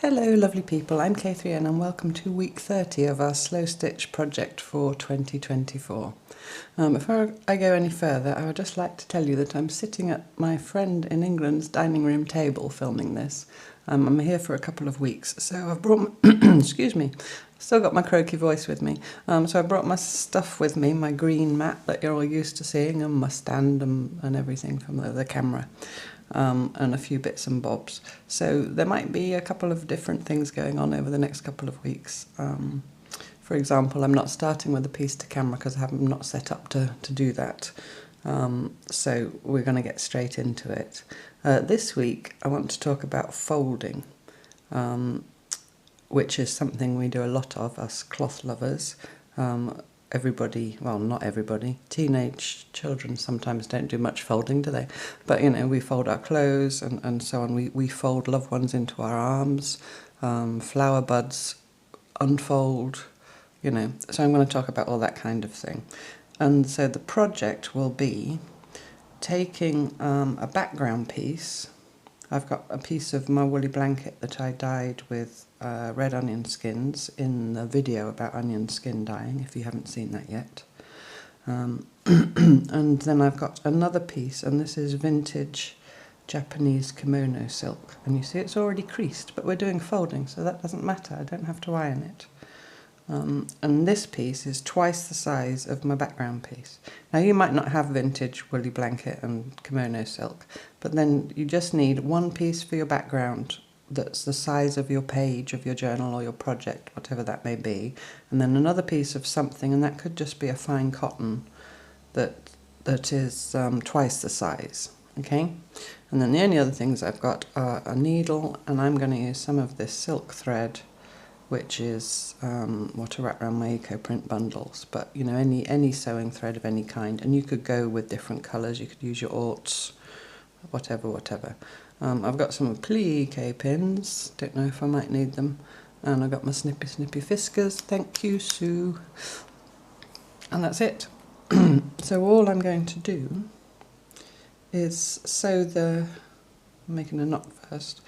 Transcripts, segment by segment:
Hello lovely people, I'm Catherine and welcome to week 30 of our Slowstitch project for 2024. Before I go any further, I would just like to tell you that I'm sitting at my friend in England's dining room table filming this. I'm here for a couple of weeks, so I've brought my excuse me, still got my croaky voice with me. So I brought my stuff with me, my green mat that you're all used to seeing, and my stand and everything from the camera. And a few bits and bobs. So there might be a couple of different things going on over the next couple of weeks. For example, I'm not starting with a piece to camera because I have not set up to do that. So we're going to get straight into it. This week I want to talk about folding, which is something we do a lot of, us cloth lovers. Everybody, well, not everybody, teenage children sometimes don't do much folding, do they? But, you know, we fold our clothes and so on. We fold loved ones into our arms, flower buds unfold, you know. So I'm going to talk about all that kind of thing. And so the project will be taking a background piece. I've got a piece of my woolly blanket that I dyed with red onion skins in the video about onion skin dyeing, if you haven't seen that yet. And then I've got another piece, and this is vintage Japanese kimono silk. And you see it's already creased, but we're doing folding, so that doesn't matter. I don't have to iron it. And this piece is twice the size of my background piece. Now you might not have vintage woolly blanket and kimono silk, but then you just need one piece for your background that's the size of your page of your journal or your project, whatever that may be, and then another piece of something, and that could just be a fine cotton that is twice the size, okay? And then the only other things I've got are a needle, and I'm going to use some of this silk thread, which is what I wrap around my eco print bundles, but you know, any sewing thread of any kind, and you could go with different colours. You could use your aughts, whatever. I've got some plie pins, don't know if I might need them, and I've got my snippy fiskars, thank you Sue, and that's it. So all I'm going to do is sew I'm making a knot first.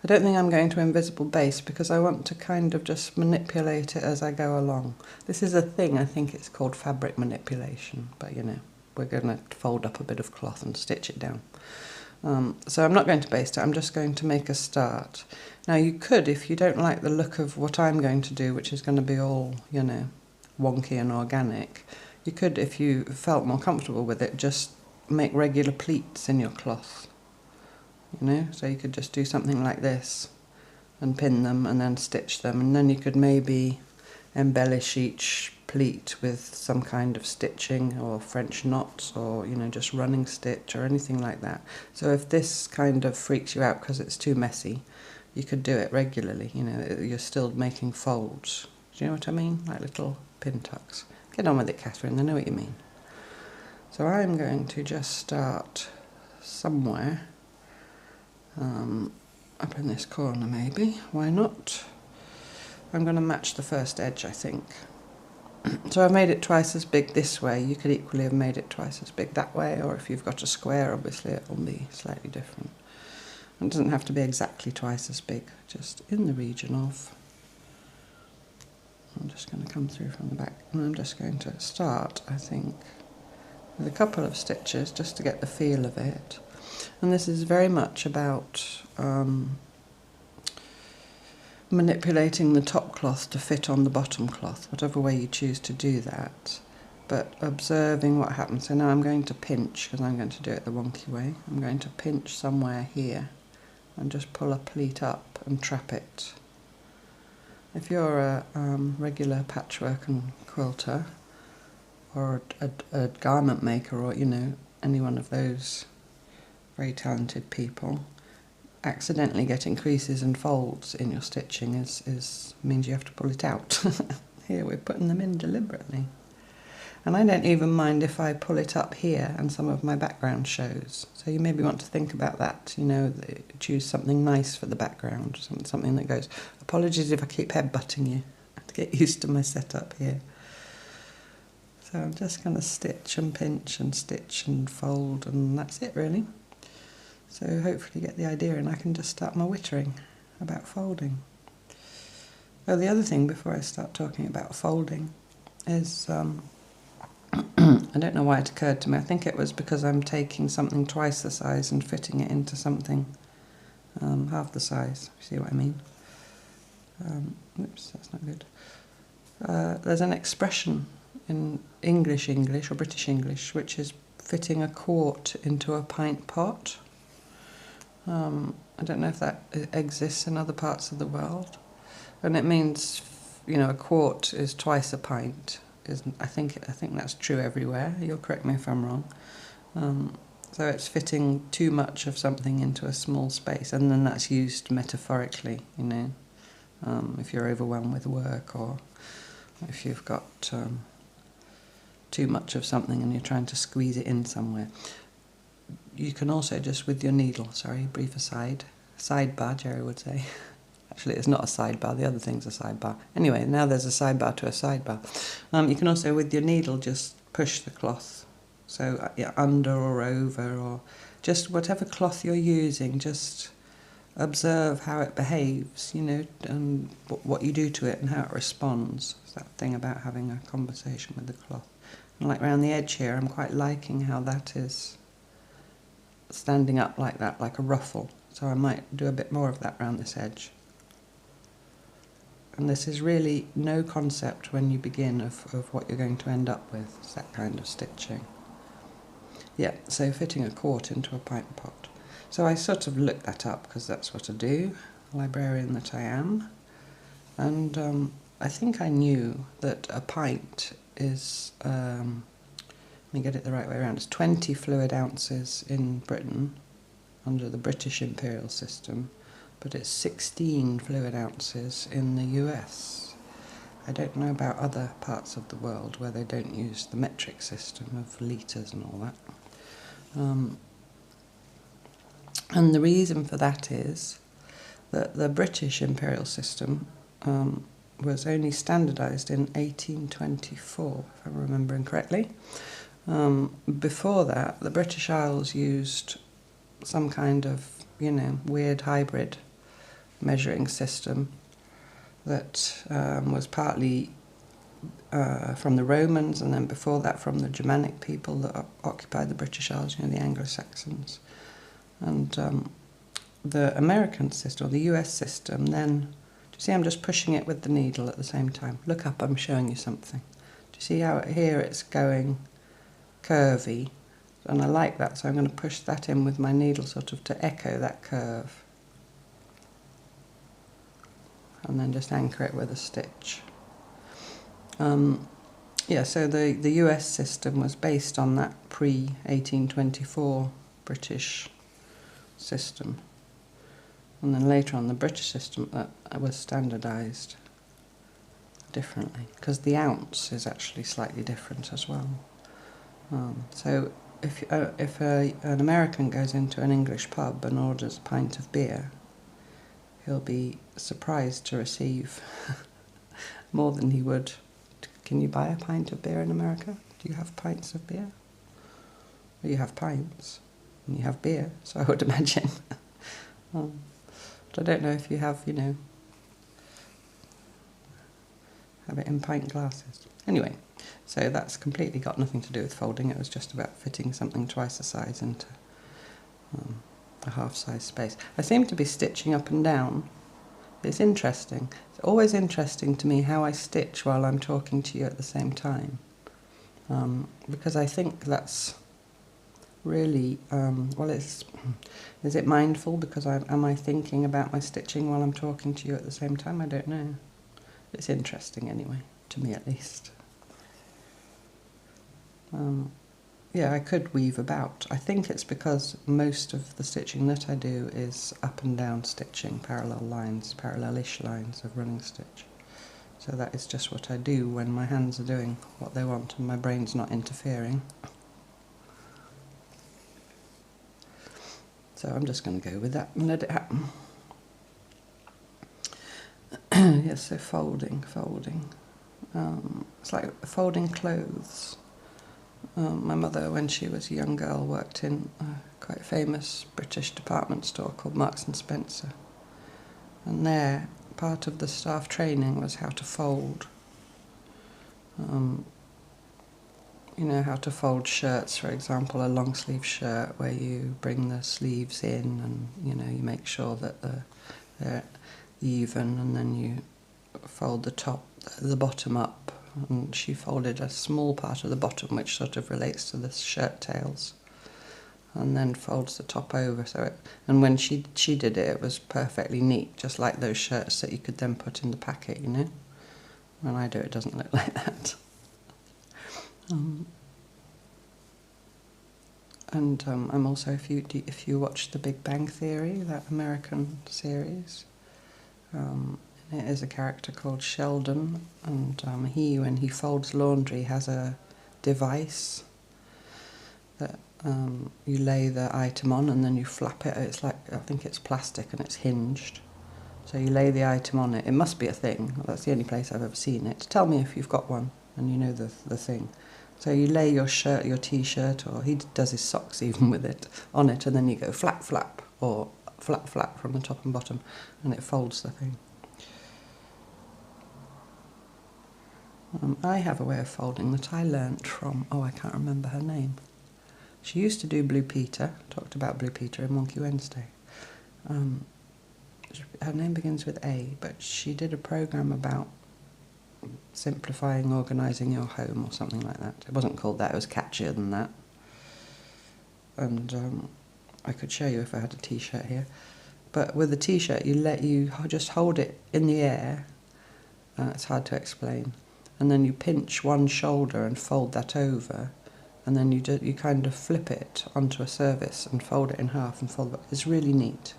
I don't think I'm going to invisible base because I want to kind of just manipulate it as I go along. This is a thing, I think it's called fabric manipulation, but you know, we're going to fold up a bit of cloth and stitch it down. So I'm not going to baste it, I'm just going to make a start. Now you could, if you don't like the look of what I'm going to do, which is going to be all, you know, wonky and organic, you could, if you felt more comfortable with it, just make regular pleats in your cloth. You know, so you could just do something like this and pin them and then stitch them, and then you could maybe embellish each pleat with some kind of stitching or French knots, or you know, just running stitch or anything like that. So if this kind of freaks you out because it's too messy, you could do it regularly. You know, you're still making folds. Do you know what I mean? Like little pin tucks. Get on with it, Catherine, I know what you mean. So I'm going to just start somewhere up in this corner maybe, why not? I'm going to match the first edge, I think. So I've made it twice as big this way. You could equally have made it twice as big that way, or if you've got a square, obviously it will be slightly different. It doesn't have to be exactly twice as big, just in the region of. I'm just going to come through from the back, and I'm just going to start, I think, with a couple of stitches just to get the feel of it. And this is very much about manipulating the top cloth to fit on the bottom cloth, whatever way you choose to do that, but observing what happens. So now I'm going to pinch, because I'm going to do it the wonky way. I'm going to pinch somewhere here and just pull a pleat up and trap it. If you're a regular patchwork and quilter, or a garment maker, or you know, any one of those very talented people, accidentally getting creases and folds in your stitching means you have to pull it out. Here we're putting them in deliberately. And I don't even mind if I pull it up here and some of my background shows. So you maybe want to think about that, you know, choose something nice for the background, something that goes. Apologies if I keep headbutting you. I have to get used to my setup here. So I'm just going to stitch and pinch and stitch and fold, and that's it really. So hopefully you get the idea, and I can just start my wittering about folding. Oh, the other thing before I start talking about folding is, I don't know why it occurred to me. I think it was because I'm taking something twice the size and fitting it into something half the size. See what I mean? Oops, that's not good. There's an expression in English or British English which is fitting a quart into a pint pot. I don't know if that exists in other parts of the world. And it means, you know, a quart is twice a pint. I think that's true everywhere. You'll correct me if I'm wrong. So it's fitting too much of something into a small space, and then that's used metaphorically, you know, if you're overwhelmed with work, or if you've got too much of something and you're trying to squeeze it in somewhere. You can also just with your needle, brief aside, sidebar, Jerry would say. Actually, it's not a sidebar, the other thing's a sidebar. Anyway, now there's a sidebar to a sidebar. You can also, with your needle, just push the cloth. So under or over, or just whatever cloth you're using, just observe how it behaves, you know, and what you do to it and how it responds. It's that thing about having a conversation with the cloth. And like around the edge here, I'm quite liking how that is standing up like that, like a ruffle. So I might do a bit more of that around this edge. And this is really no concept when you begin of what you're going to end up with. It's that kind of stitching. Yeah, so fitting a quart into a pint pot. So I sort of looked that up because that's what I do, librarian that I am. And I think I knew that a pint is, let me get it the right way around, it's 20 fluid ounces in Britain under the British imperial system, but it's 16 fluid ounces in the US. I don't know about other parts of the world where they don't use the metric system of litres and all that. And the reason for that is that the British imperial system was only standardised in 1824, if I'm remembering correctly. Before that, the British Isles used some kind of, you know, weird hybrid measuring system that was partly from the Romans, and then before that from the Germanic people that occupied the British Isles, you know, the Anglo-Saxons. And the American system, or the US system, then, do you see I'm just pushing it with the needle at the same time? Look up, I'm showing you something. Do you see how here it's going curvy? And I like that, so I'm going to push that in with my needle sort of to echo that curve. And then just anchor it with a stitch. Yeah, so the US system was based on that pre-1824 British system. And then later on the British system that was standardised differently, because the ounce is actually slightly different as well. So if an American goes into an English pub and orders a pint of beer, he'll be surprised to receive more than he would. Can you buy a pint of beer in America? Do you have pints of beer? Well, you have pints, and you have beer, so I would imagine. But I don't know if you have, you know, have it in pint glasses. Anyway, so that's completely got nothing to do with folding. It was just about fitting something twice the size into a half-size space. I seem to be stitching up and down. It's interesting. It's always interesting to me how I stitch while I'm talking to you at the same time. Because I think that's really, well, is it mindful? Because am I thinking about my stitching while I'm talking to you at the same time? I don't know. It's interesting anyway, to me at least. Yeah, I could weave about. I think it's because most of the stitching that I do is up and down stitching, parallel lines, parallel-ish lines of running stitch. So that is just what I do when my hands are doing what they want and my brain's not interfering. So I'm just going to go with that and let it happen. Yes, so folding. It's like folding clothes. My mother, when she was a young girl, worked in a quite famous British department store called Marks and Spencer. And there, part of the staff training was how to fold. You know, how to fold shirts, for example, a long sleeve shirt where you bring the sleeves in and, you know, you make sure that they're even, and then you fold the bottom up. And she folded a small part of the bottom which sort of relates to the shirt tails, and then folds the top over. And when she did it, it was perfectly neat, just like those shirts that you could then put in the packet, you know. When I do it, doesn't look like that. I'm also, if you watch The Big Bang Theory, that American series, it is a character called Sheldon, and when he folds laundry, has a device that you lay the item on and then you flap it. It's like, I think it's plastic and it's hinged. So you lay the item on it. It must be a thing. That's the only place I've ever seen it. Tell me if you've got one and you know the thing. So you lay your shirt, your t-shirt, or he does his socks even with it, on it, and then you go flap, flap, or flap, flap from the top and bottom, and it folds the thing. I have a way of folding that I learnt from, I can't remember her name. She used to do Blue Peter, talked about Blue Peter in Monkey Wednesday. Her name begins with A, but she did a programme about simplifying, organising your home or something like that. It wasn't called that, it was catchier than that. And I could show you if I had a t-shirt here. But with a t-shirt, you just hold it in the air. It's hard to explain. And then you pinch one shoulder and fold that over. And then you kind of flip it onto a surface and fold it in half and fold it. It's really neat.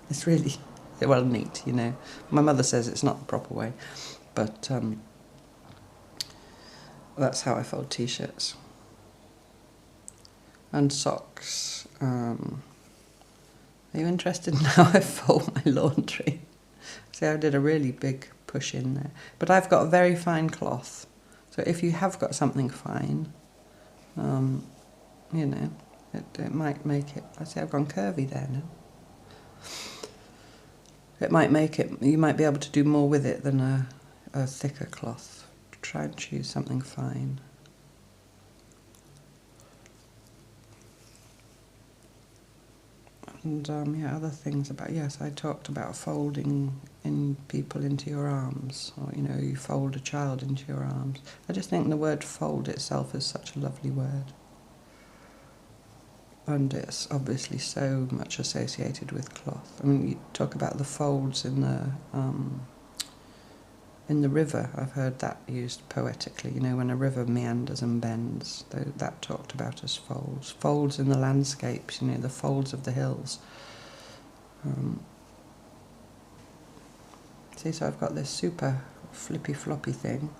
It's really, well, neat, you know. My mother says it's not the proper way. But that's how I fold t-shirts. And socks. Are you interested in how I fold my laundry? See, I did a really big push in there. But I've got a very fine cloth. So if you have got something fine, you know, it might make it... I see I've gone curvy there now. It might make it... You might be able to do more with it than a thicker cloth. Try and choose something fine. And other things about, yes, I talked about folding in people into your arms, or, you know, you fold a child into your arms. I just think the word fold itself is such a lovely word. And it's obviously so much associated with cloth. I mean, you talk about the folds in the river. I've heard that used poetically, you know, when a river meanders and bends, that talked about as folds. Folds in the landscapes, you know, the folds of the hills. See, so I've got this super flippy floppy thing,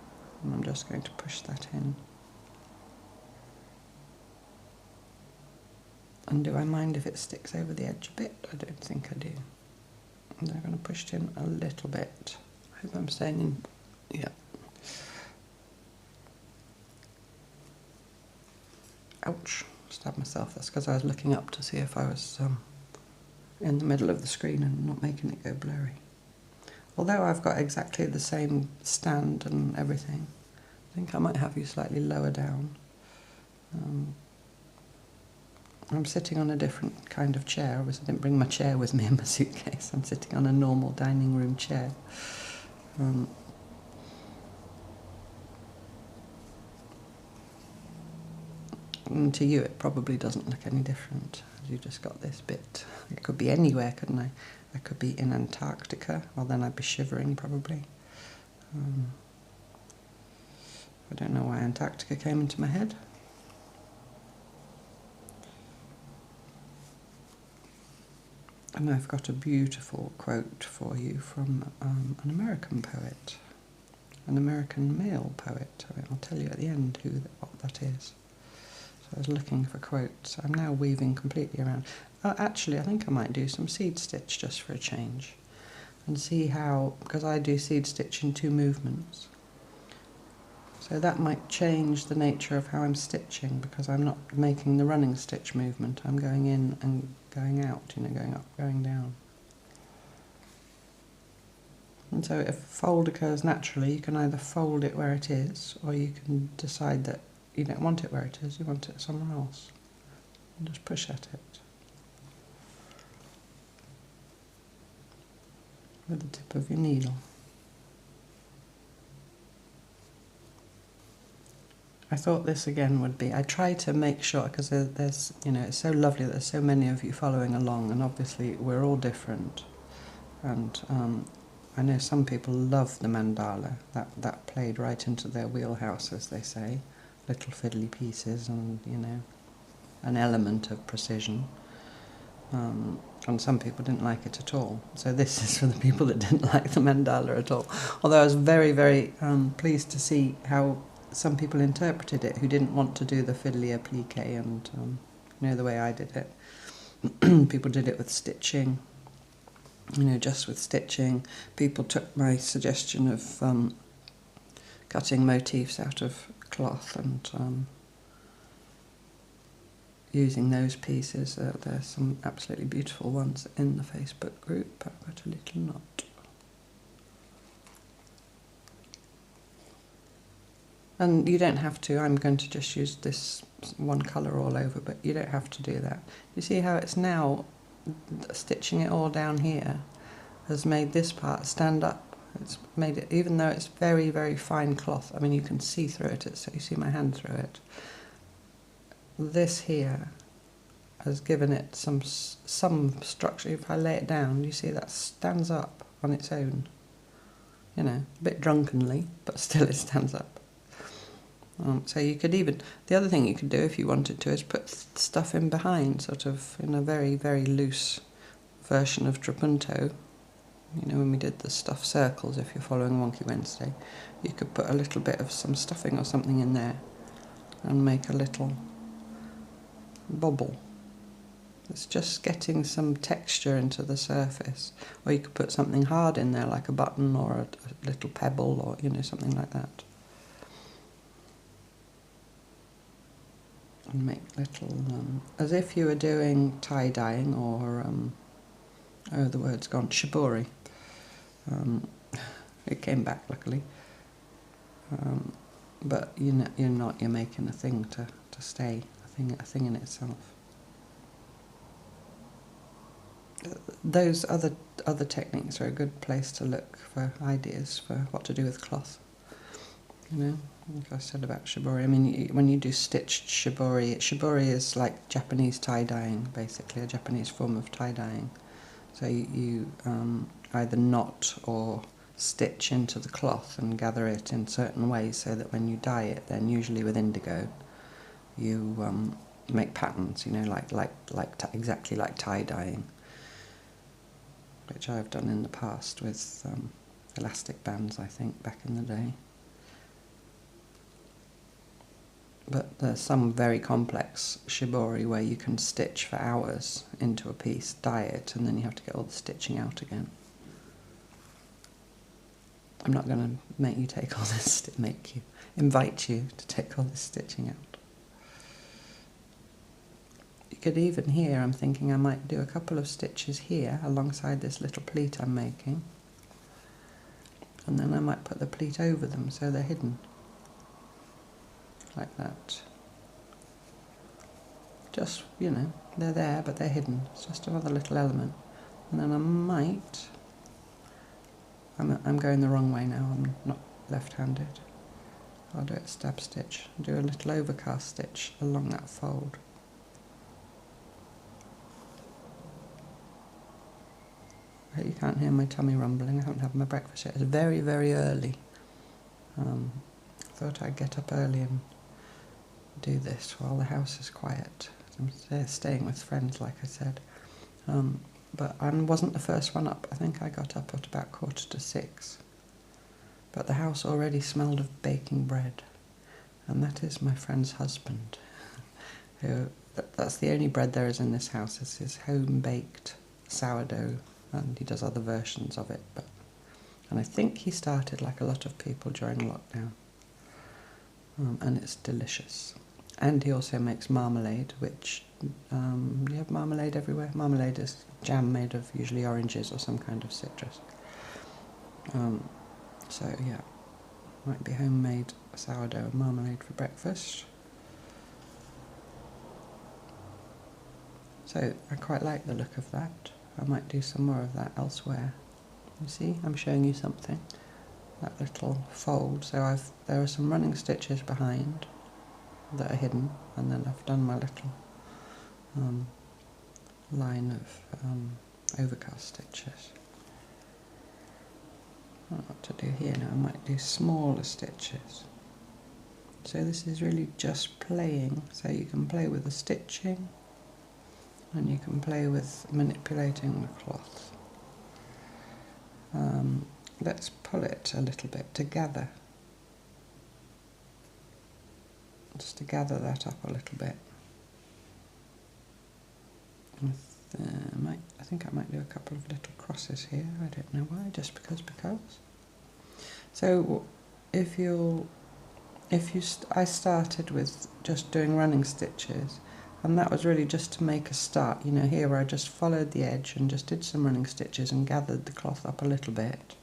and I'm just going to push that in. And do I mind if it sticks over the edge a bit? I don't think I do. And I'm going to push it in a little bit. I hope I'm staying in. Yeah. Ouch. Stabbed myself. That's because I was looking up to see if I was in the middle of the screen and not making it go blurry. Although I've got exactly the same stand and everything, I think I might have you slightly lower down. I'm sitting on a different kind of chair. Obviously I didn't bring my chair with me in my suitcase. I'm sitting on a normal dining room chair. And to you it probably doesn't look any different. You've just got this bit. It could be anywhere, couldn't I? I could be in Antarctica, well then I'd be shivering probably. I don't know why Antarctica came into my head. And I've got a beautiful quote for you from an American poet, an American male poet. I'll tell you at the end what that is. So I was looking for quotes. I'm now weaving completely around. Actually, I think I might do some seed stitch just for a change, and see how, because I do seed stitch in 2 movements. So that might change the nature of how I'm stitching, because I'm not making the running stitch movement. I'm going in and going out, you know, going up, going down. And so if a fold occurs naturally, you can either fold it where it is, or you can decide that you don't want it where it is, you want it somewhere else. And just push at it with the tip of your needle. I thought this again would be, I try to make sure, because there's, you know, it's so lovely that there's so many of you following along, and obviously we're all different. And I know some people love the mandala, that played right into their wheelhouse, as they say, little fiddly pieces and, you know, an element of precision. And some people didn't like it at all. So this is for the people that didn't like the mandala at all. Although I was very, very pleased to see how some people interpreted it who didn't want to do the fiddly applique and, you know, the way I did it. People did it with stitching, you know, just with stitching. People took my suggestion of cutting motifs out of cloth and using those pieces. There's some absolutely beautiful ones in the Facebook group. I've got a little knot. And you don't have to, I'm going to just use this one colour all over, but you don't have to do that. You see how it's now, stitching it all down here, has made this part stand up. It's made it, even though it's very, very fine cloth, I mean you can see through it, so you see my hand through it. This here has given it some structure. If I lay it down, you see that stands up on its own. You know, a bit drunkenly, but still it stands up. So you could even, the other thing you could do if you wanted to is put stuff in behind, sort of in a very, very loose version of trapunto. You know, when we did the stuff circles, if you're following Wonky Wednesday, you could put a little bit of some stuffing or something in there and make a little bobble. It's just getting some texture into the surface. Or you could put something hard in there, like a button or a little pebble, or, you know, something like that. And make little, as if you were doing tie-dyeing or, oh, the word's gone, shibori. It came back, luckily. But you're not, you're making a thing to stay, a thing in itself. Those other techniques are a good place to look for ideas for what to do with cloth. You know, like I said about shibori. I mean, when you do stitched shibori is like Japanese tie-dyeing, basically, a Japanese form of tie-dyeing. So you either knot or stitch into the cloth and gather it in certain ways so that when you dye it, then usually with indigo, you make patterns, you know, exactly like tie-dyeing, which I've done in the past with elastic bands, I think, back in the day. But there's some very complex shibori where you can stitch for hours into a piece, dye it, and then you have to get all the stitching out again. I'm not going to make you take all this, invite you to take all this stitching out. You could even here, I'm thinking I might do a couple of stitches here alongside this little pleat I'm making. And then I might put the pleat over them so they're hidden. Like that. Just, you know, they're there but they're hidden. It's just another little element. And then I might, I'm going the wrong way now, I'm not left-handed. I'll do it stab stitch. Do a little overcast stitch along that fold. I hope you can't hear my tummy rumbling. I haven't had my breakfast yet. It's very, very early. Thought I'd get up early and do this while the house is quiet. I'm staying with friends, like I said. But I wasn't the first one up. I think I got up at about 6:15. But the house already smelled of baking bread. And that is my friend's husband. That's the only bread there is in this house. It's his home-baked sourdough. And he does other versions of it. And I think he started, like a lot of people, during lockdown. And it's delicious. And he also makes marmalade, which, you have marmalade everywhere? Marmalade is jam made of usually oranges or some kind of citrus. So yeah, might be homemade sourdough and marmalade for breakfast. So I quite like the look of that. I might do some more of that elsewhere. You see, I'm showing you something. That little fold. So there are some running stitches behind that are hidden, and then I've done my little line of overcast stitches. I don't know what to do here now. I might do smaller stitches. So this is really just playing. So you can play with the stitching, and you can play with manipulating the cloth. Let's pull it a little bit together. Just to gather that up a little bit. I think I might do a couple of little crosses here. I don't know why, just because. So I started with just doing running stitches, and that was really just to make a start. You know, here where I just followed the edge and just did some running stitches and gathered the cloth up a little bit,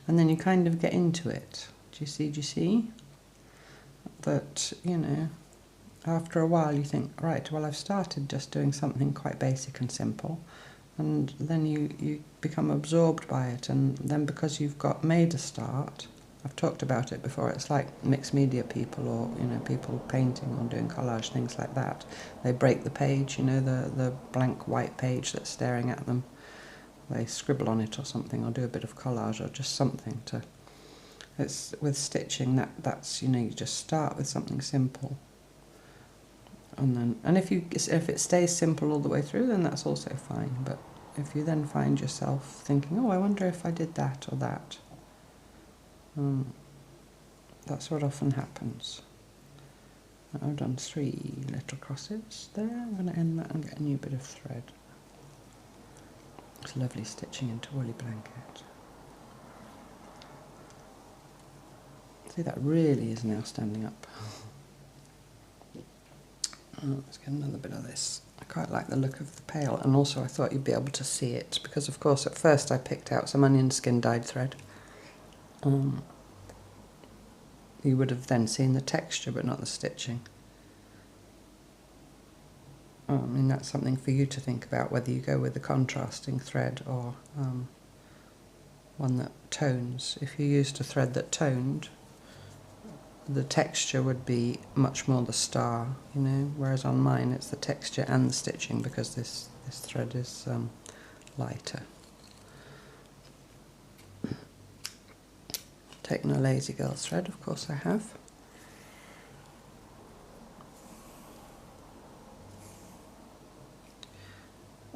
and then you kind of get into it. Do you see? That, you know, after a while you think, right, well, I've started just doing something quite basic and simple, and then you become absorbed by it, and then because you've made a start, I've talked about it before, it's like mixed media people, or, you know, people painting or doing collage, things like that. They break the page, you know, the blank white page that's staring at them. They scribble on it or something, or do a bit of collage, or just something to... It's with stitching that's, you know, you just start with something simple, and if it stays simple all the way through, then that's also fine. But if you then find yourself thinking, oh, I wonder if I did that or that, that's what often happens. I've done 3 little crosses there. I'm going to end that and get a new bit of thread. It's lovely stitching into woolly blanket. See, that really is now standing up. Let's get another bit of this. I quite like the look of the pail, and also I thought you'd be able to see it, because of course at first I picked out some onion skin dyed thread. You would have then seen the texture but not the stitching. I mean, that's something for you to think about, whether you go with the contrasting thread or one that tones. If you used a thread that toned, the texture would be much more the star, you know, whereas on mine it's the texture and the stitching, because this thread is lighter. Taken a Lazy Girl thread, of course I have.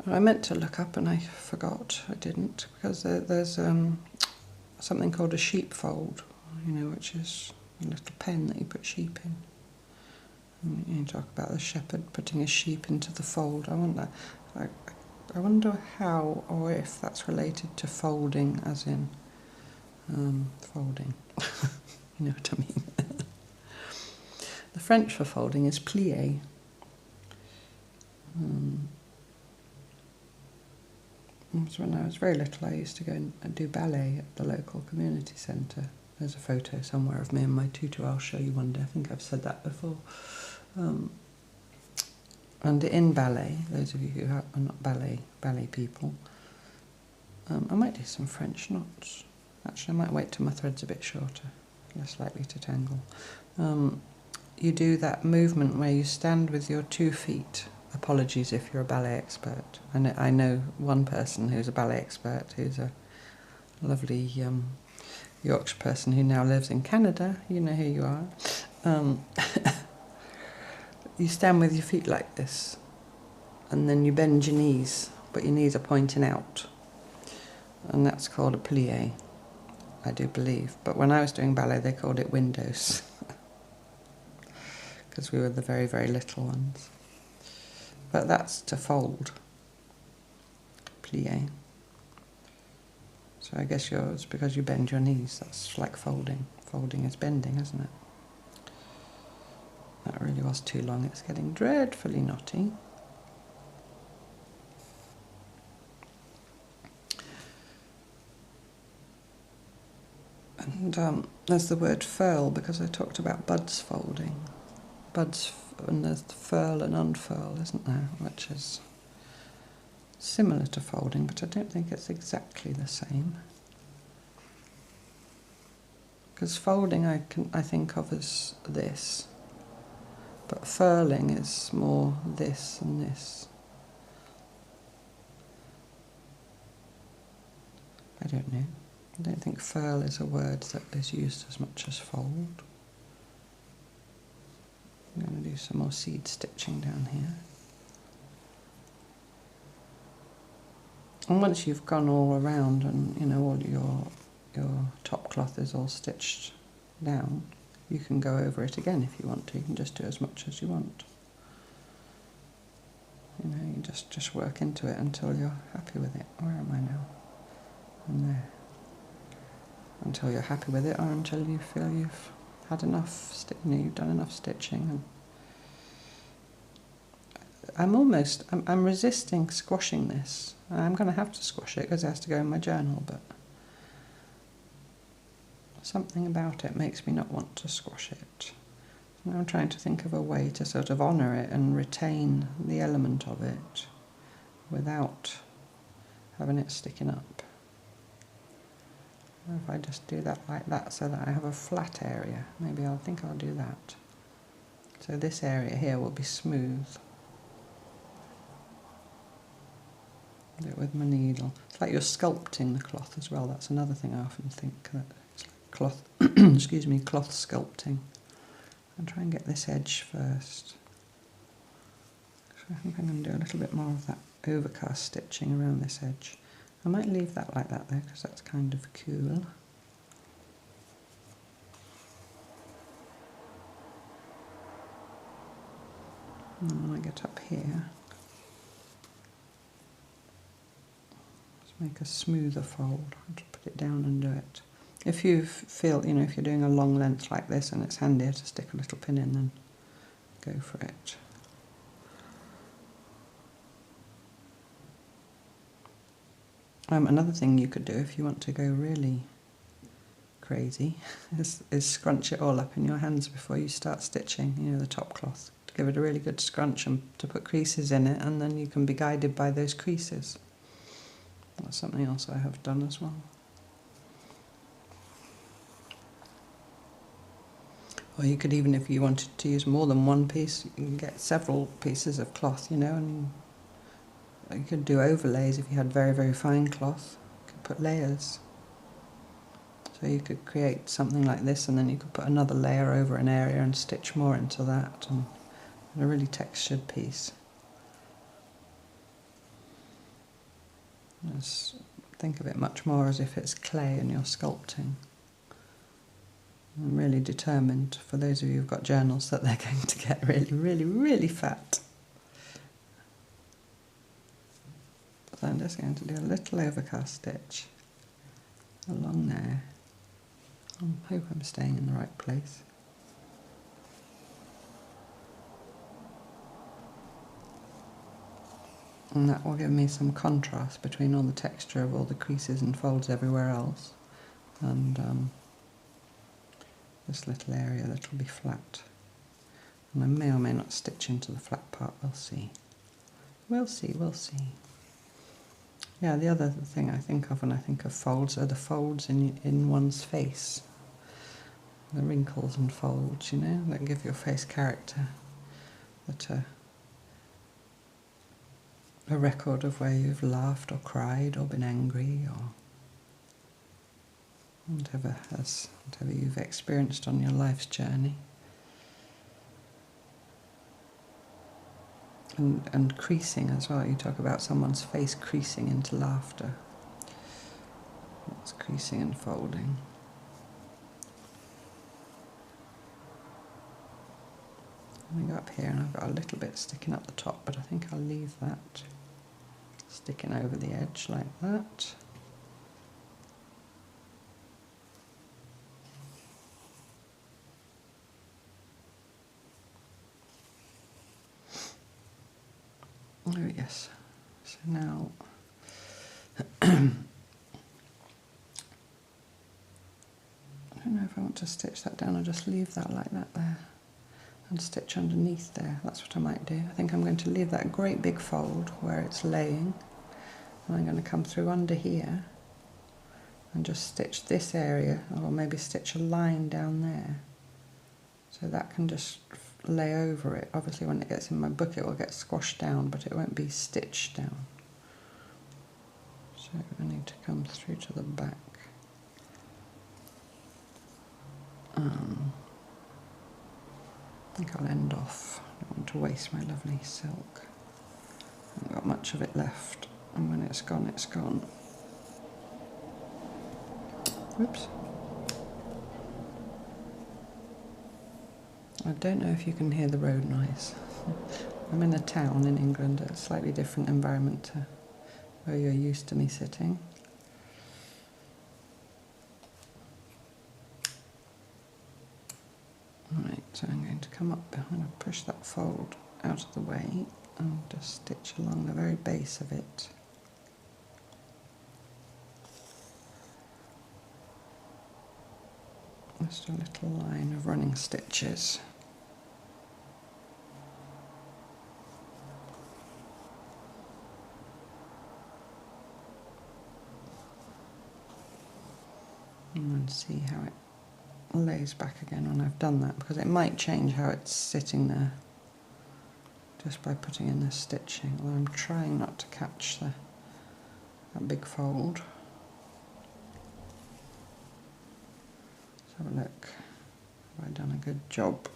I meant to look up and I forgot, I didn't, because there's something called a sheepfold, you know, which is a little pen that you put sheep in. And you talk about the shepherd putting a sheep into the fold. I wonder how or if that's related to folding, as in folding. You know what I mean? The French for folding is plié. So when I was very little, I used to go and do ballet at the local community centre. There's a photo somewhere of me and my tutu. I'll show you one day. I think I've said that before. And in ballet, those of you who are not ballet people, I might do some French knots. Actually, I might wait till my thread's a bit shorter, less likely to tangle. You do that movement where you stand with your 2 feet. Apologies if you're a ballet expert. I know one person who's a ballet expert, who's a lovely Yorkshire person who now lives in Canada. You know who you are. You stand with your feet like this, and then you bend your knees, but your knees are pointing out, and that's called a plié, I do believe. But when I was doing ballet, they called it windows, because we were the very, very little ones. But that's to fold, plié. So I guess it's because you bend your knees. That's like folding. Folding is bending, isn't it? That really was too long. It's getting dreadfully knotty. And there's the word furl, because I talked about buds folding. And there's the furl and unfurl, isn't there? Which is similar to folding, but I don't think it's exactly the same. Because folding I think of as this, but furling is more this and this. I don't know. I don't think furl is a word that is used as much as fold. I'm going to do some more seed stitching down here. And once you've gone all around and you know all your top cloth is all stitched down, you can go over it again if you want to. You can just do as much as you want. You know, you just work into it until you're happy with it. Where am I now? I'm there. Until you're happy with it, or until you feel you've had enough, you've done enough stitching. And I'm resisting squashing this. I'm going to have to squash it because it has to go in my journal, but something about it makes me not want to squash it. And I'm trying to think of a way to sort of honour it and retain the element of it without having it sticking up. If I just do that like that so that I have a flat area, maybe I'll do that. So this area here will be smooth. Do it with my needle. It's like you're sculpting the cloth as well. That's another thing I often think, that it's like cloth, excuse me, cloth sculpting. I'll try and get this edge first. So I think I'm going to do a little bit more of that overcast stitching around this edge. I might leave that like that though, because that's kind of cool. And when I get up here, just make a smoother fold. I'll just put it down and do it. If you feel, you know, if you're doing a long length like this and it's handier to stick a little pin in, then go for it. Another thing you could do if you want to go really crazy is scrunch it all up in your hands before you start stitching, you know, the top cloth. To give it a really good scrunch and to put creases in it, and then you can be guided by those creases. That's something else I have done as well. Or you could, even if you wanted to use more than one piece, you can get several pieces of cloth, you know, and you could do overlays if you had very, very fine cloth. You could put layers. So you could create something like this, and then you could put another layer over an area and stitch more into that, and a really textured piece. Just think of it much more as if it's clay and you're sculpting. I'm really determined, for those of you who've got journals, that they're going to get really, really, really fat. So I'm just going to do a little overcast stitch along there. I hope I'm staying in the right place. And that will give me some contrast between all the texture of all the creases and folds everywhere else, and this little area that will be flat. And I may or may not stitch into the flat part, we'll see. We'll see, we'll see. Yeah, the other thing I think of when I think of folds are the folds in one's face. The wrinkles and folds, you know, that give your face character. That a record of where you've laughed or cried or been angry or whatever you've experienced on your life's journey. And creasing as well. You talk about someone's face creasing into laughter. That's creasing and folding. I go up here and I've got a little bit sticking up the top, but I think I'll leave that sticking over the edge like that. Oh yes, so now want to stitch that down, I'll just leave that like that there and stitch underneath there. That's what I might do. I think I'm going to leave that great big fold where it's laying, and I'm going to come through under here and just stitch this area, or maybe stitch a line down there, so that can just lay over it. Obviously when it gets in my book it will get squashed down, but it won't be stitched down. So I need to come through to the back. I think I'll end off. I don't want to waste my lovely silk. I haven't got much of it left, and when it's gone, it's gone. Whoops. I don't know if you can hear the road noise. I'm in a town in England, a slightly different environment to where you're used to me sitting. Right, so I'm going to come up, I'm going to push that fold out of the way and just stitch along the very base of it. Just a little line of running stitches. And then see how it lays back again when I've done that, because it might change how it's sitting there just by putting in the stitching, although I'm trying not to catch that big fold. Let's have a look. Have I done a good job?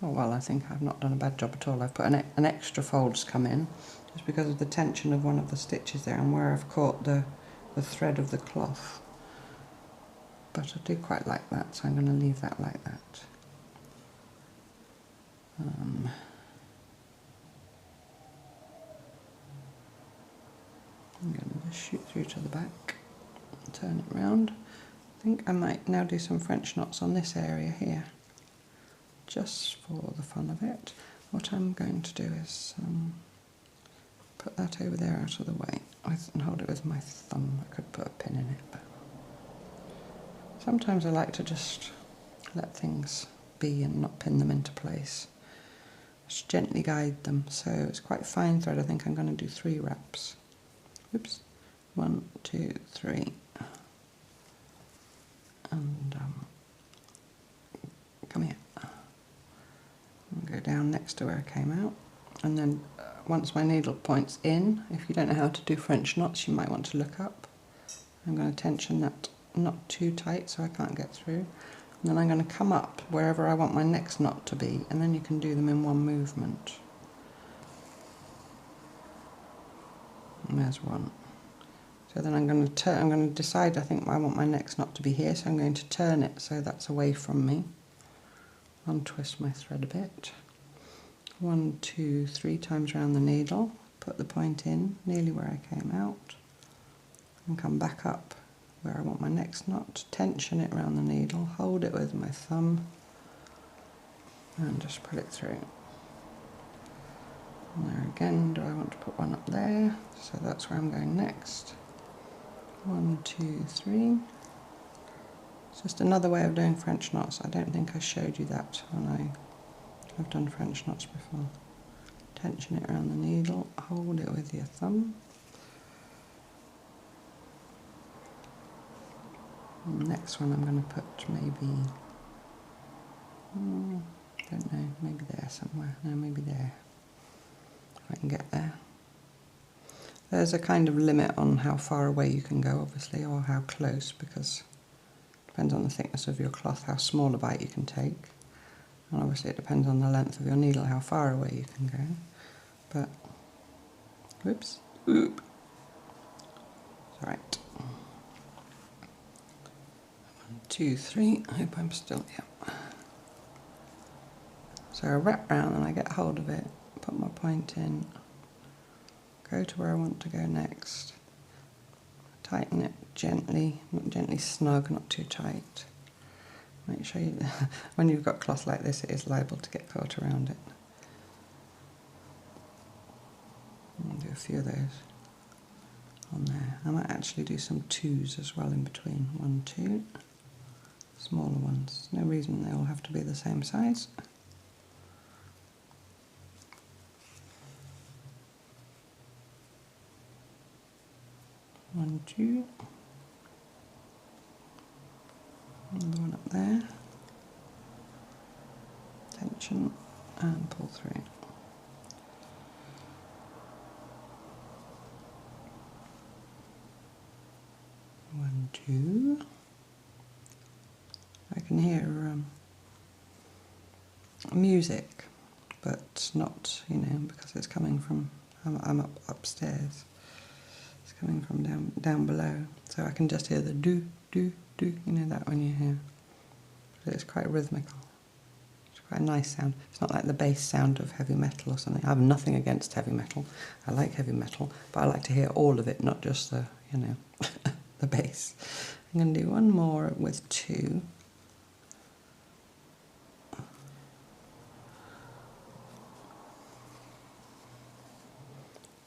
Oh well, I think I've not done a bad job at all. I've put an extra fold's come in just because of the tension of one of the stitches there and where I've caught the thread of the cloth. But I do quite like that, so I'm going to leave that like that. I'm going to just shoot through to the back, turn it round. I think I might now do some French knots on this area here, just for the fun of it. What I'm going to do is put that over there out of the way and hold it with my thumb. I could put a pin in it, but sometimes I like to just let things be and not pin them into place. Just gently guide them. So it's quite fine thread. I think I'm going to do 3 wraps. Oops. 1, 2, 3. And come here. And go down next to where I came out. And then once my needle points in, if you don't know how to do French knots, you might want to look up. I'm going to tension that not too tight so I can't get through, and then I'm going to come up wherever I want my next knot to be, and then you can do them in one movement. And there's one. So then I'm going to decide, I think I want my next knot to be here, so I'm going to turn it so that's away from me. Untwist my thread a bit. 1, 2, 3 times around the needle, put the point in nearly where I came out, and come back up where I want my next knot, tension it around the needle, hold it with my thumb, and just pull it through. And there again, do I want to put one up there? So that's where I'm going next. 1, 2, 3. It's just another way of doing French knots. I don't think I showed you that when I've done French knots before. Tension it around the needle, hold it with your thumb. And the next one I'm going to put maybe, don't know, maybe there somewhere. No, maybe there, if I can get there. There's a kind of limit on how far away you can go, obviously, or how close, because it depends on the thickness of your cloth, how small a bite you can take. And obviously it depends on the length of your needle, how far away you can go. But, whoops, oop. It's alright. 1, 2, 3, I hope I'm still, yeah. So I wrap round and I get hold of it, put my point in, go to where I want to go next, tighten it gently, not gently snug, not too tight. Make sure you, when you've got cloth like this, it is liable to get caught around it. I'll do a few of those on there. I might actually do some 2s as well in between. 1, 2. smaller ones. No reason they all have to be the same size. One, two. Another one up there. Tension and pull through. One, two. I can hear music, but not, you know, because it's coming from, I'm upstairs. It's coming from down below, so I can just hear the do, do, do, you know that when you hear. But it's quite rhythmical. It's quite a nice sound. It's not like the bass sound of heavy metal or something. I have nothing against heavy metal. I like heavy metal, but I like to hear all of it, not just the, you know, the bass. I'm going to do one more with two.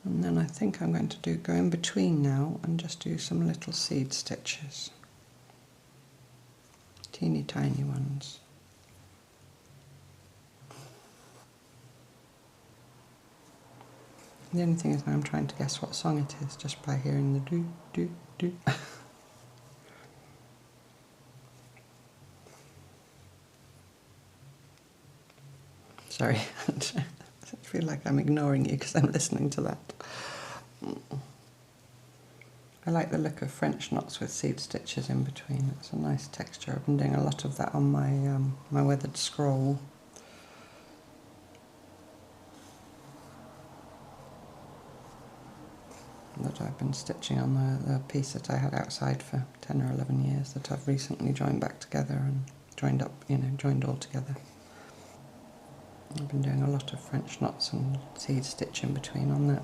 And then I think I'm going to go in between now and just do some little seed stitches. Teeny tiny ones. The only thing is now I'm trying to guess what song it is just by hearing the do, do, do. Sorry, I feel like I'm ignoring you because I'm listening to that. I like the look of French knots with seed stitches in between. It's a nice texture. I've been doing a lot of that on my my weathered scroll. That I've been stitching on the piece that I had outside for 10 or 11 years that I've recently joined back together and joined up, you know, joined all together. I've been doing a lot of French knots and seed stitch in between on that.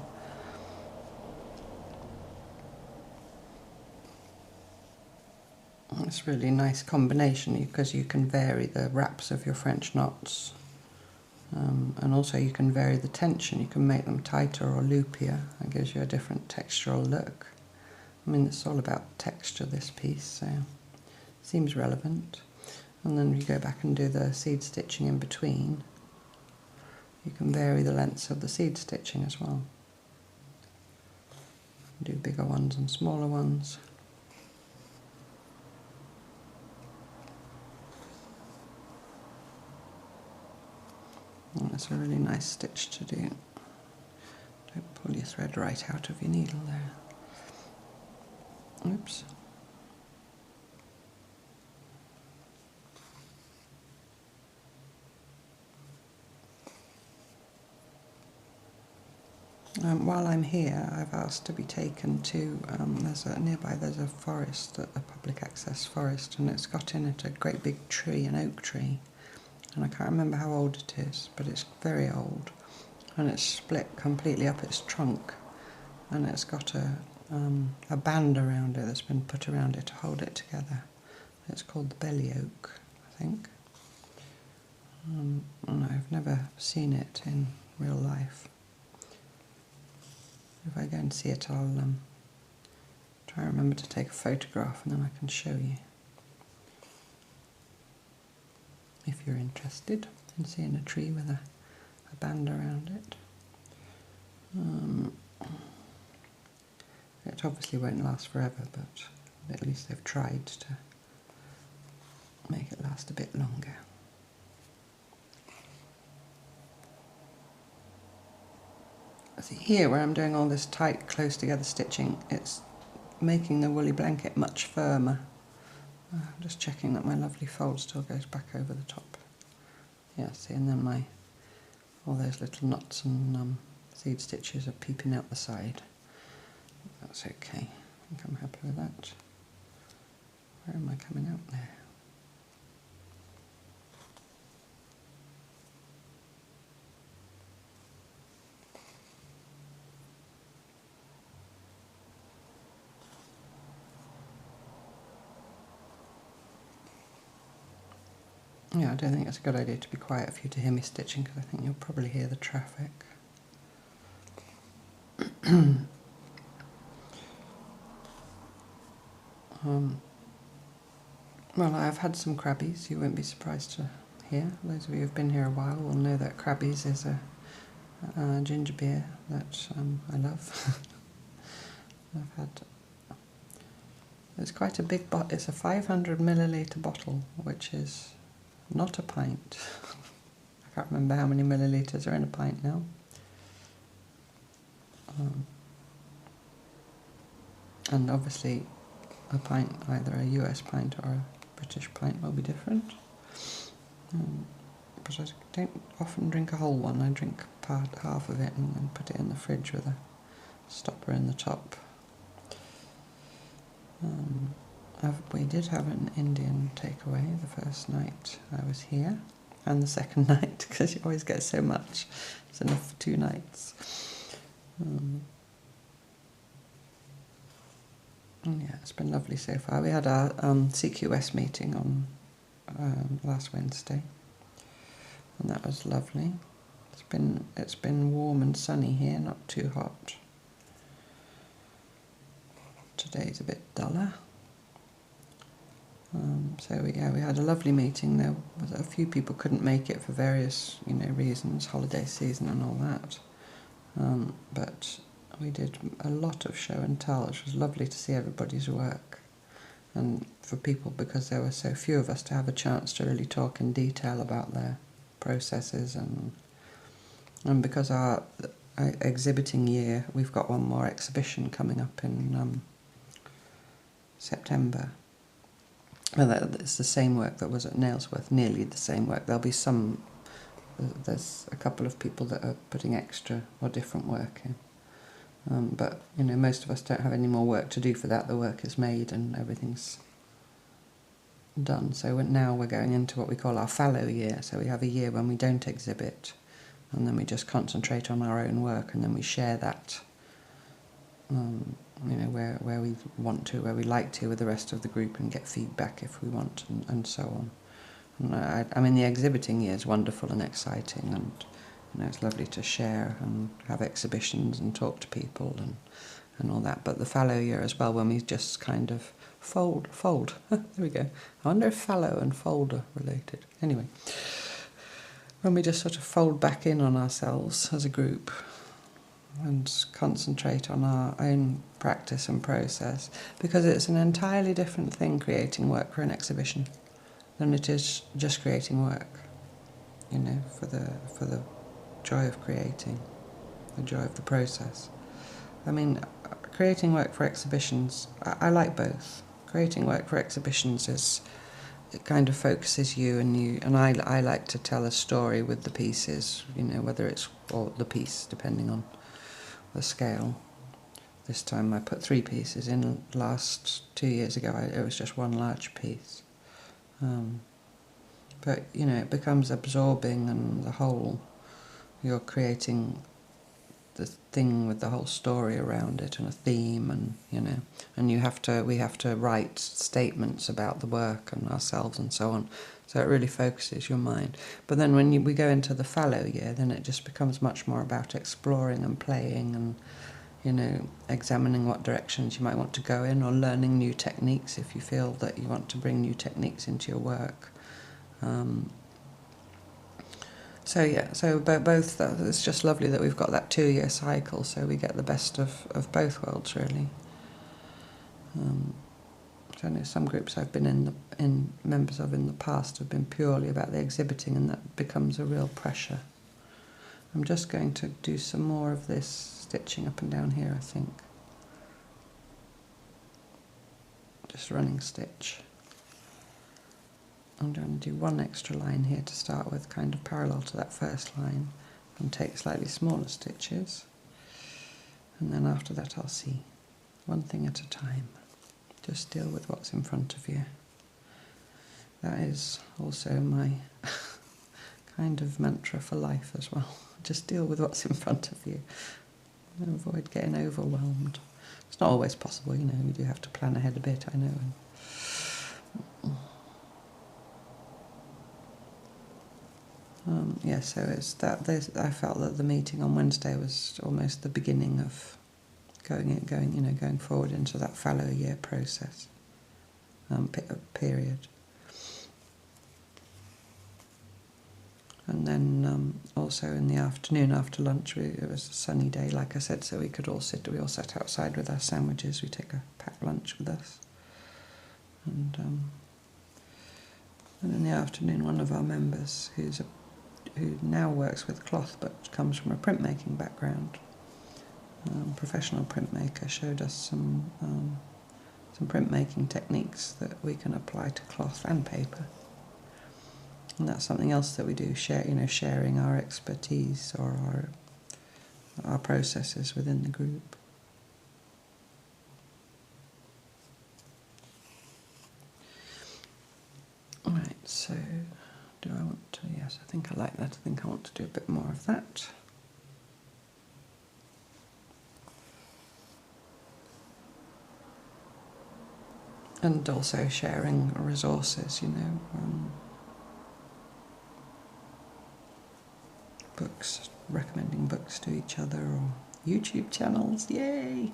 It's really nice combination because you can vary the wraps of your French knots, and also you can vary the tension. You can make them tighter or loopier. That gives you a different textural look. I mean, it's all about texture, this piece, so it seems relevant. And then you go back and do the seed stitching in between. You can vary the lengths of the seed stitching as well. Do bigger ones and smaller ones. And that's a really nice stitch to do. Don't pull your thread right out of your needle there. Oops. While I'm here, I've asked to be taken to, nearby there's a forest, a public access forest, and it's got in it a great big tree, an oak tree. And I can't remember how old it is, but it's very old. And it's split completely up its trunk. And it's got a band around it that's been put around it to hold it together. It's called the belly oak, I think. And I've never seen it in real life. If I go and see it, I'll try and remember to take a photograph and then I can show you. If you're interested in seeing a tree with a band around it. It obviously won't last forever, but at least they've tried to make it last a bit longer. See here, where I'm doing all this tight, close together stitching, it's making the woolly blanket much firmer. I'm just checking that my lovely fold still goes back over the top. Yeah, see, and then all those little knots and seed stitches are peeping out the side. That's okay. I think I'm happy with that. Where am I coming out there? Yeah, I don't think it's a good idea to be quiet for you to hear me stitching because I think you'll probably hear the traffic. Well, I've had some crabbies. You won't be surprised to hear. Those of you who've been here a while will know that crabbies is a ginger beer that I love. I've had. It's quite a big bottle. It's a 500 millilitre bottle, which is not a pint. I can't remember how many millilitres are in a pint now. And obviously a pint, either a US pint or a British pint, will be different. But I don't often drink a whole one. I drink half of it and then put it in the fridge with a stopper in the top. We did have an Indian takeaway the first night I was here, and the second night, because you always get so much. It's enough for 2 nights. Yeah, it's been lovely so far. We had our CQS meeting on last Wednesday, and that was lovely. It's been warm and sunny here, not too hot. Today's a bit duller. So we had a lovely meeting. There was a few people couldn't make it for various reasons, holiday season and all that. But we did a lot of show and tell, which was lovely to see everybody's work. And for people, because there were so few of us, to have a chance to really talk in detail about their processes, and because our exhibiting year, we've got one more exhibition coming up in September. Well, it's the same work that was at Nailsworth, nearly the same work. There'll be there's a couple of people that are putting extra or different work in. But, most of us don't have any more work to do for that. The work is made and everything's done. So now we're going into what we call our fallow year. So we have a year when we don't exhibit, and then we just concentrate on our own work, and then we share that, where we want to, where we like to, with the rest of the group, and get feedback if we want, and so on. And I mean, the exhibiting year is wonderful and exciting, and it's lovely to share and have exhibitions and talk to people and all that. But the fallow year as well, when we just kind of fold. There we go. I wonder if fallow and fold are related. Anyway, when we just sort of fold back in on ourselves as a group and concentrate on our own practice and process, because it's an entirely different thing creating work for an exhibition than it is just creating work, for the joy of creating, the joy of the process. I mean, creating work for exhibitions, I like both. Creating work for exhibitions it kind of focuses you, and I like to tell a story with the pieces, whether it's, or the piece, depending on the scale. This time I put 3 pieces in. Last 2 years ago it was just one large piece. But, it becomes absorbing, and the whole, you're creating the thing with the whole story around it and a theme, and and we have to write statements about the work and ourselves and so on. So it really focuses your mind. But then when we go into the fallow year, then it just becomes much more about exploring and playing and examining what directions you might want to go in, or learning new techniques if you feel that you want to bring new techniques into your work. So both, it's just lovely that we've got that 2-year cycle, so we get the best of both worlds, really. So I know some groups I've been members of in the past have been purely about the exhibiting, and that becomes a real pressure. I'm just going to do some more of this stitching up and down here, I think. Just running stitch. I'm going to do one extra line here to start with, kind of parallel to that first line, and take slightly smaller stitches, and then after that I'll see, one thing at a time. Just deal with what's in front of you. That is also my kind of mantra for life as well. Just deal with what's in front of you and avoid getting overwhelmed. It's not always possible, we do have to plan ahead a bit, I know. So it's that. I felt that the meeting on Wednesday was almost the beginning of going forward into that fallow year process period. And then also in the afternoon after lunch, it was a sunny day, like I said, so we all sat outside with our sandwiches. We take a packed lunch with us. And in the afternoon, one of our members, who now works with cloth but comes from a printmaking background, professional printmaker, showed us some printmaking techniques that we can apply to cloth and paper. And that's something else that we do, sharing our expertise or our processes within the group. Right, so do I want to? Yes, I think I like that. I think I want to do a bit more of that. And also sharing resources, books, recommending books to each other, or YouTube channels, yay!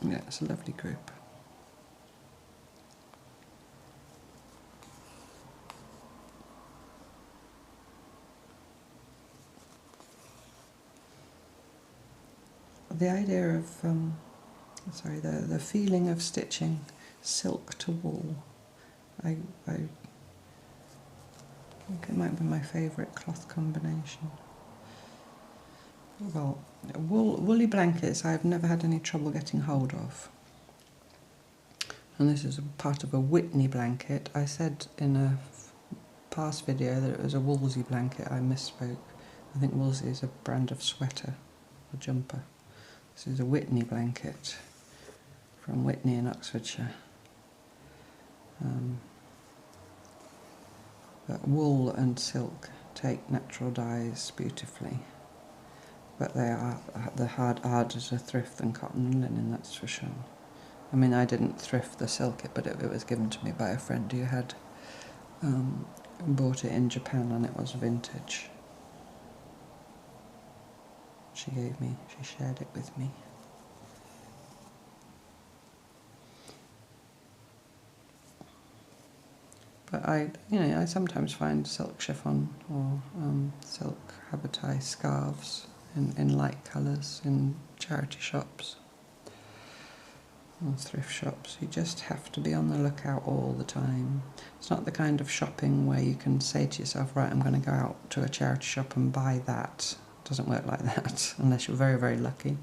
Yeah, it's a lovely group. The idea of, the feeling of stitching silk to wool, I think it might be my favourite cloth combination. Well, woolly blankets I've never had any trouble getting hold of. And this is a part of a Whitney blanket. I said in a past video that it was a Woolsey blanket. I misspoke. I think Woolsey is a brand of sweater or jumper. This is a Whitney blanket from Whitney in Oxfordshire. But wool and silk take natural dyes beautifully. But they're harder to thrift than cotton and linen, that's for sure. I mean, I didn't thrift the silk, but it was given to me by a friend who had bought it in Japan, and it was vintage. She shared it with me. But I sometimes find silk chiffon or silk habotai scarves in light colours in charity shops or thrift shops. You just have to be on the lookout all the time. It's not the kind of shopping where you can say to yourself, right, I'm going to go out to a charity shop and buy that. It doesn't work like that unless you're very, very lucky.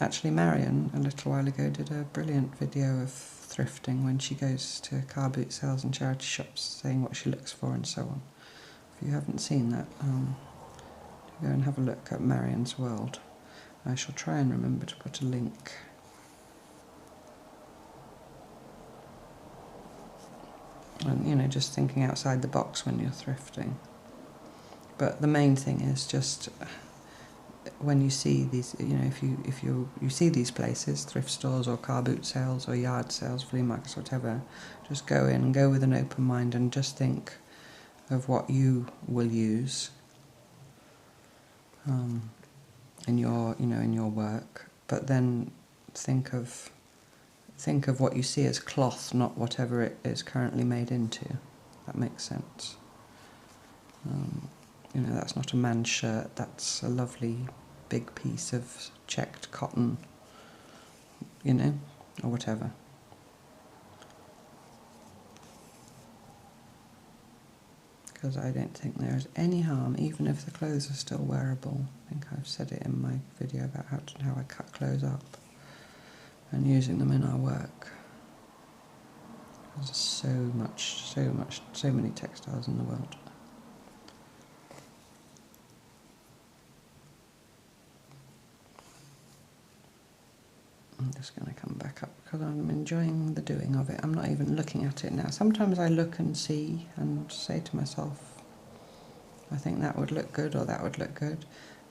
Actually, Marion, a little while ago, did a brilliant video of thrifting when she goes to car boot sales and charity shops, saying what she looks for and so on. If you haven't seen that, go and have a look at Marion's World. I shall try and remember to put a link. And, just thinking outside the box when you're thrifting. But the main thing is just when you see these, if you see these places, thrift stores or car boot sales or yard sales, flea markets, whatever, just go in and go with an open mind and just think of what you will use in your work. But then think of what you see as cloth, not whatever it is currently made into. That makes sense. That's not a man's shirt, that's a lovely big piece of checked cotton, or whatever. Because I don't think there is any harm, even if the clothes are still wearable. I think I've said it in my video about how I cut clothes up and using them in our work. There's so many textiles in the world. I'm just going to come back up because I'm enjoying the doing of it. I'm not even looking at it now. Sometimes I look and see and say to myself, I think that would look good or that would look good.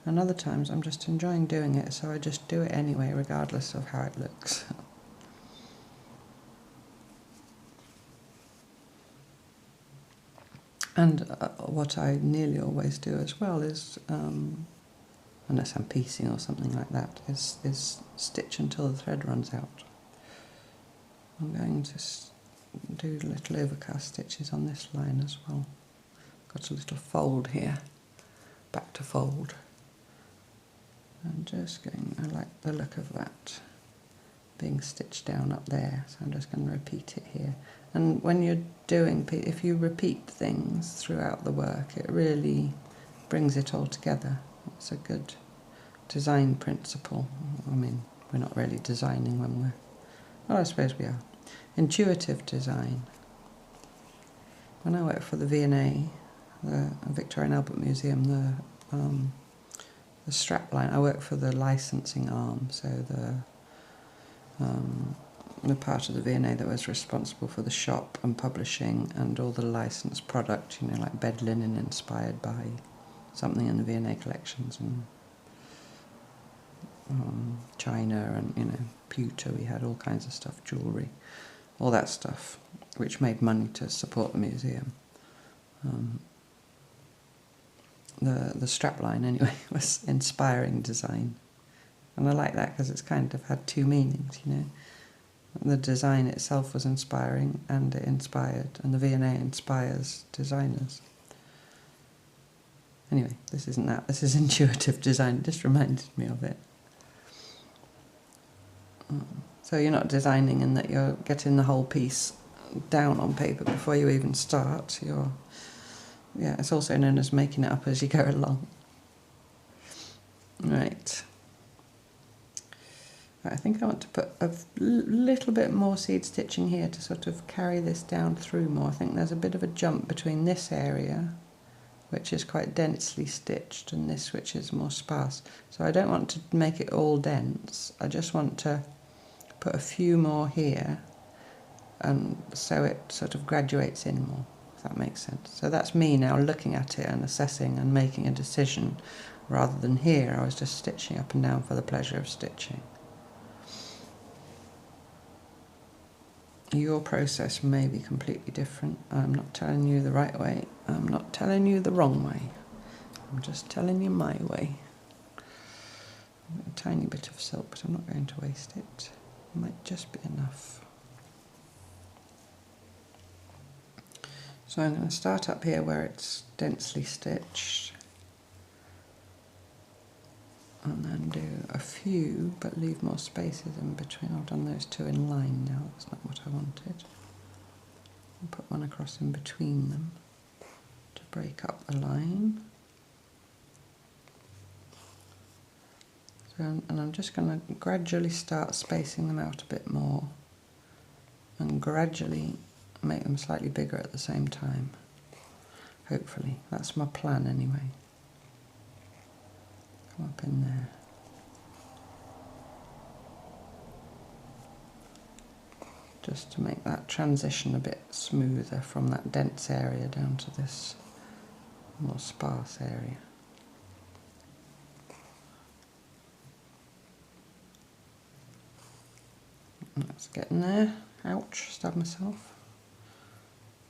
And other times I'm just enjoying doing it, so I just do it anyway, regardless of how it looks. And what I nearly always do as well is, unless I'm piecing or something like that, is stitch until the thread runs out. I'm going to do little overcast stitches on this line as well. Got a little fold here, back to fold. I'm just going, I like the look of that being stitched down up there, so I'm just going to repeat it here. And when you're doing, if you repeat things throughout the work, it really brings it all together. It's a good design principle. I mean, we're not really designing when we're, well, I suppose we are. Intuitive design. When I worked for the V&A, the Victoria and Albert Museum, the strap line, I worked for the licensing arm, so the part of the V&A that was responsible for the shop and publishing and all the licensed product, you know, like bed linen inspired by something in the V&A collections, and China, and, you know, pewter, we had all kinds of stuff, jewellery, all that stuff, which made money to support the museum. The strapline, anyway, was inspiring design. And I like that because it's kind of had two meanings, you know. The design itself was inspiring, and it inspired, and the V&A inspires designers. Anyway, this isn't that, this is intuitive design, it just reminded me of it. So you're not designing in that you're getting the whole piece down on paper before you even start. Yeah, it's also known as making it up as you go along. Right. I think I want to put a little bit more seed stitching here to sort of carry this down through more. I think there's a bit of a jump between this area, which is quite densely stitched, and this, which is more sparse. So I don't want to make it all dense. I just want to put a few more here, and so it sort of graduates in more, if that makes sense. So that's me now looking at it and assessing and making a decision, rather than here I was just stitching up and down for the pleasure of stitching. Your process may be completely different. I'm not telling you the right way. I'm not telling you the wrong way. I'm just telling you my way. A tiny bit of silk, but I'm not going to waste it. It might just be enough. So I'm going to start up here where it's densely stitched, and then do a few, but leave more spaces in between. I've done those two in line now, that's not what I wanted. I'll put one across in between them to break up the line. So, and I'm just going to gradually start spacing them out a bit more, and gradually make them slightly bigger at the same time. Hopefully, that's my plan anyway. Come up in there. Just to make that transition a bit smoother from that dense area down to this more sparse area. That's getting there. Ouch, stabbed myself.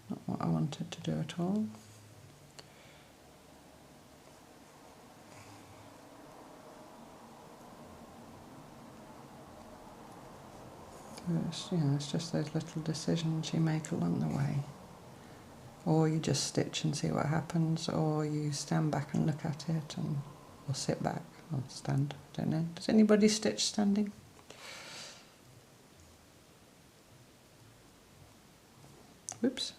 Not what I wanted to do at all. It's just those little decisions you make along the way. Or you just stitch and see what happens, or you stand back and look at it, or sit back, or stand, I don't know. Does anybody stitch standing? Oops.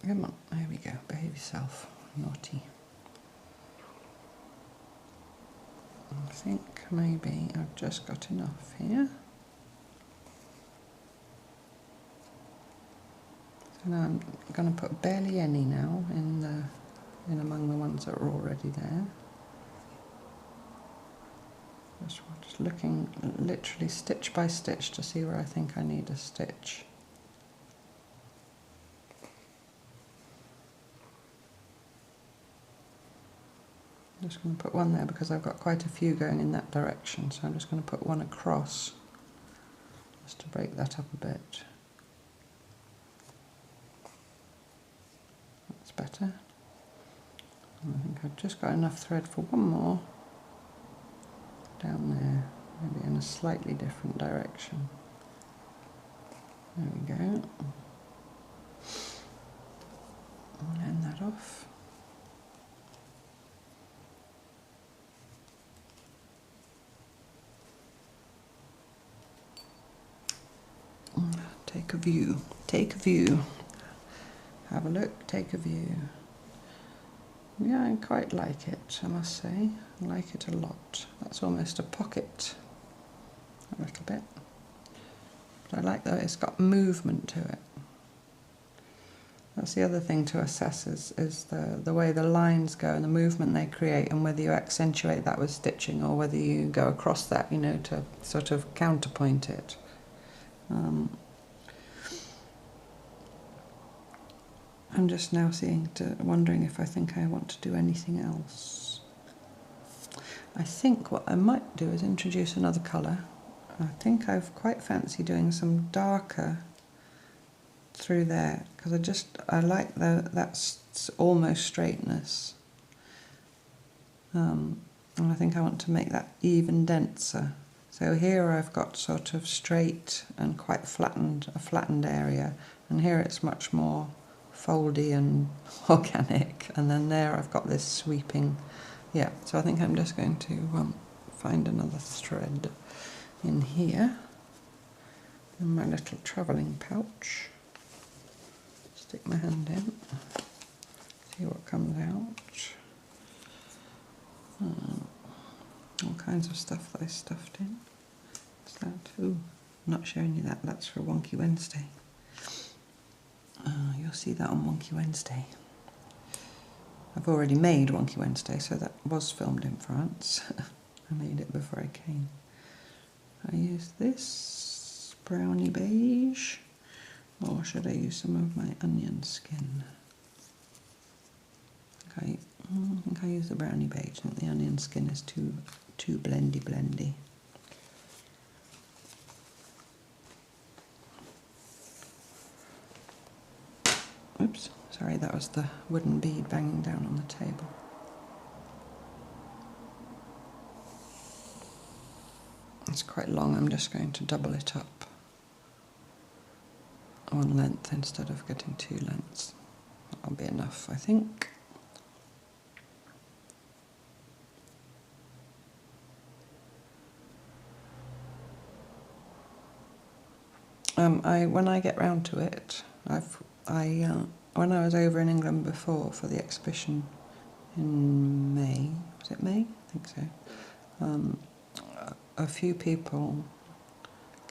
Come on, there we go, behave yourself, naughty. I think maybe I've just got enough here. So now I'm going to put barely any now in among the ones that are already there. Just looking literally stitch by stitch to see where I think I need a stitch. I'm just going to put one there because I've got quite a few going in that direction, so I'm just going to put one across just to break that up a bit. That's better. And I think I've just got enough thread for one more down there, maybe a slightly different direction. There we go. End that off. Take a view, take a view. Have a look, take a view. Yeah, I quite like it, I must say. I like it a lot. That's almost a pocket, a little bit. But I like that it's got movement to it. That's the other thing to assess is the way the lines go and the movement they create, and whether you accentuate that with stitching or whether you go across that, you know, to sort of counterpoint it. I'm just now wondering if I think I want to do anything else. I think what I might do is introduce another colour. I think I've quite fancy doing some darker through there, because I like that's almost straightness, and I think I want to make that even denser. So here I've got sort of straight and quite flattened, a flattened area, and here it's much more foldy and organic, and then there I've got this sweeping. Yeah, so I think I'm just going to find another thread in here in my little travelling pouch. Stick my hand in, see what comes out. All kinds of stuff that I stuffed in. What's that? Ooh, I'm not showing you that, that's for Wonky Wednesday. You'll see that on Wonky Wednesday. I've already made Wonky Wednesday, so that was filmed in France. I made it before I came. I use this brownie beige. Or should I use some of my onion skin? I think I use the brownie beige. I think the onion skin is too blendy. Oops, sorry, that was the wooden bead banging down on the table. It's quite long, I'm just going to double it up. One length instead of getting two lengths. That'll be enough, I think. When I get round to it, when I was over in England before for the exhibition in May, was it May? I think so. A few people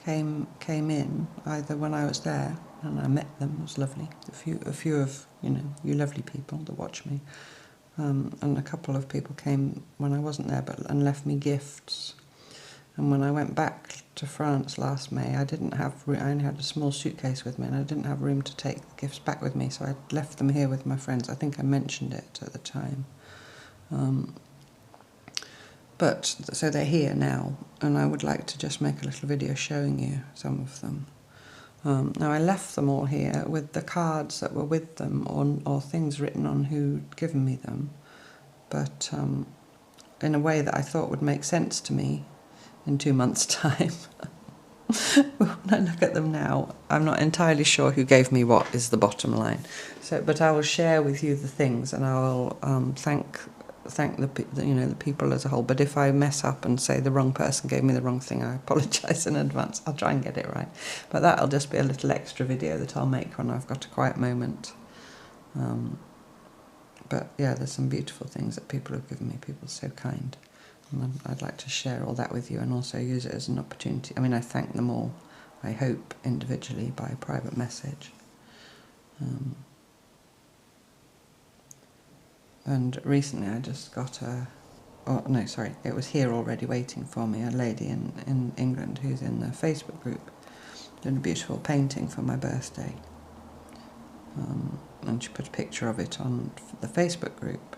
came in either when I was there, and I met them. It was lovely. A few of you lovely people that watch me, and a couple of people came when I wasn't there, and left me gifts. And when I went back to France last May, I only had a small suitcase with me, and I didn't have room to take the gifts back with me, so I left them here with my friends. I think I mentioned it at the time. So they're here now, and I would like to just make a little video showing you some of them. Now I left them all here with the cards that were with them, or things written on who'd given me them, but in a way that I thought would make sense to me in 2 months' time. When I look at them now, I'm not entirely sure who gave me what is the bottom line. But I will share with you the things, and I will thank the people as a whole. But if I mess up and say the wrong person gave me the wrong thing, I apologise in advance. I'll try and get it right. But that'll just be a little extra video that I'll make when I've got a quiet moment. But yeah, there's some beautiful things that people have given me. People are so kind. And I'd like to share all that with you, and also use it as an opportunity. I mean, I thank them all, I hope, individually by private message. And recently I just got it was here already waiting for me, a lady in England who's in the Facebook group, doing a beautiful painting for my birthday. And she put a picture of it on the Facebook group.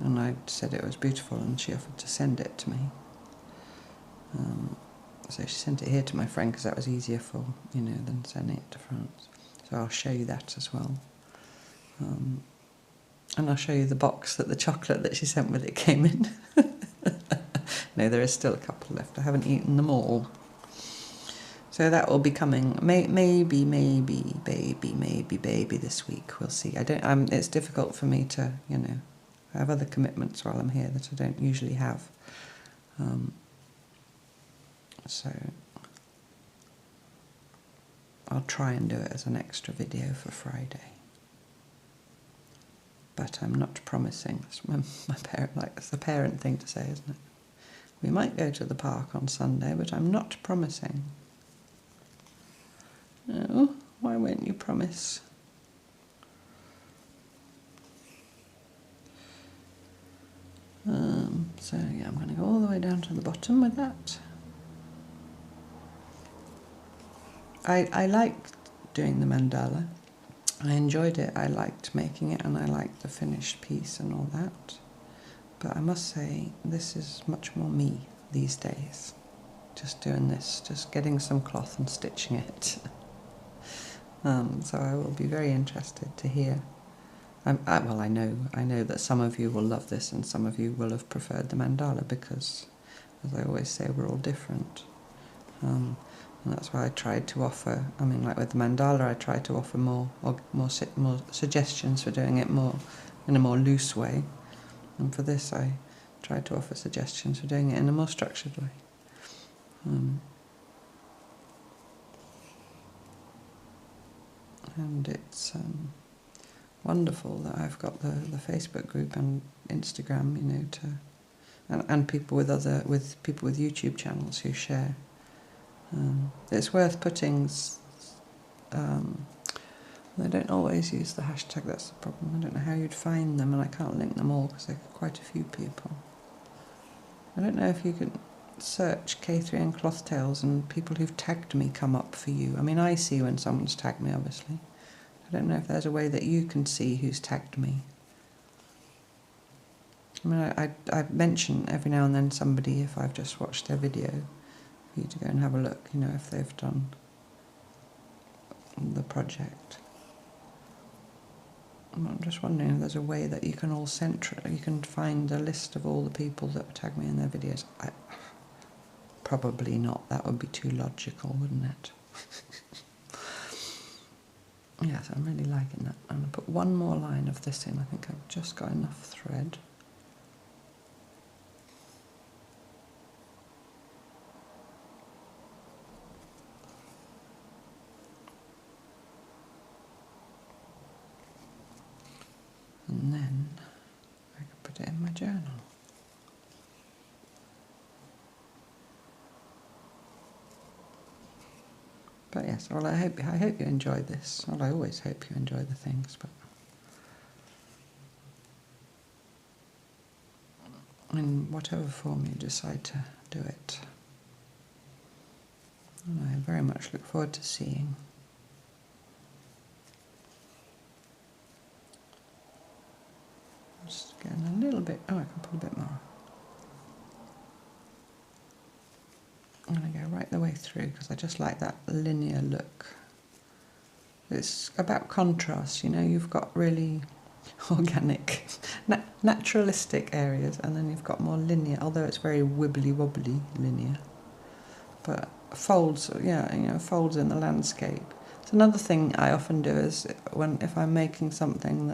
And I said it was beautiful, and she offered to send it to me. So she sent it here to my friend, because that was easier for, than sending it to France. So I'll show you that as well. And I'll show you the box that the chocolate that she sent with it came in. No, there is still a couple left. I haven't eaten them all. So that will be coming, maybe this week. We'll see. It's difficult for me to, you know, I have other commitments while I'm here that I don't usually have. So I'll try and do it as an extra video for Friday. But I'm not promising. It's my parent, like, it's the parent thing to say, isn't it? We might go to the park on Sunday, but I'm not promising. No, why won't you promise? So yeah, I'm going to go all the way down to the bottom with that. I liked doing the mandala. I enjoyed it. I liked making it, and I liked the finished piece and all that. But I must say, this is much more me these days. Just doing this, just getting some cloth and stitching it. So I will be very interested to hear. Well, I know that some of you will love this and some of you will have preferred the mandala because, as I always say, we're all different. And that's why I tried to offer, I mean, like with the mandala, I tried to offer more suggestions for doing it more in a more loose way. And for this, I tried to offer suggestions for doing it in a more structured way. And it's wonderful that I've got the Facebook group and Instagram, you know, and people with people with YouTube channels who share. It's worth putting. They don't always use the hashtag. That's the problem. I don't know how you'd find them, and I can't link them all because there are quite a few people. I don't know if you can search K3N Cloth Tales and people who've tagged me come up for you. I mean, I see when someone's tagged me, obviously. I don't know if there's a way that you can see who's tagged me. I mean, I mention every now and then somebody if I've just watched their video for you to go and have a look, you know, if they've done the project. I'm just wondering if there's a way that you can you can find a list of all the people that tag me in their videos. Probably not. That would be too logical, wouldn't it? Yes, I'm really liking that. I'm going to put one more line of this in. I think I've just got enough thread. And then I can put it in my journal. But yes, well, I hope you enjoyed this. Well, I always hope you enjoy the things, but in whatever form you decide to do it. And I very much look forward to seeing. Just getting a little bit, I can put a bit more. I'm going to go right the way through because I just like that linear look. It's about contrast, you know, you've got really organic, naturalistic areas, and then you've got more linear, although it's very wibbly-wobbly linear. But folds, yeah, you know, folds in the landscape. It's another thing I often do is if I'm making something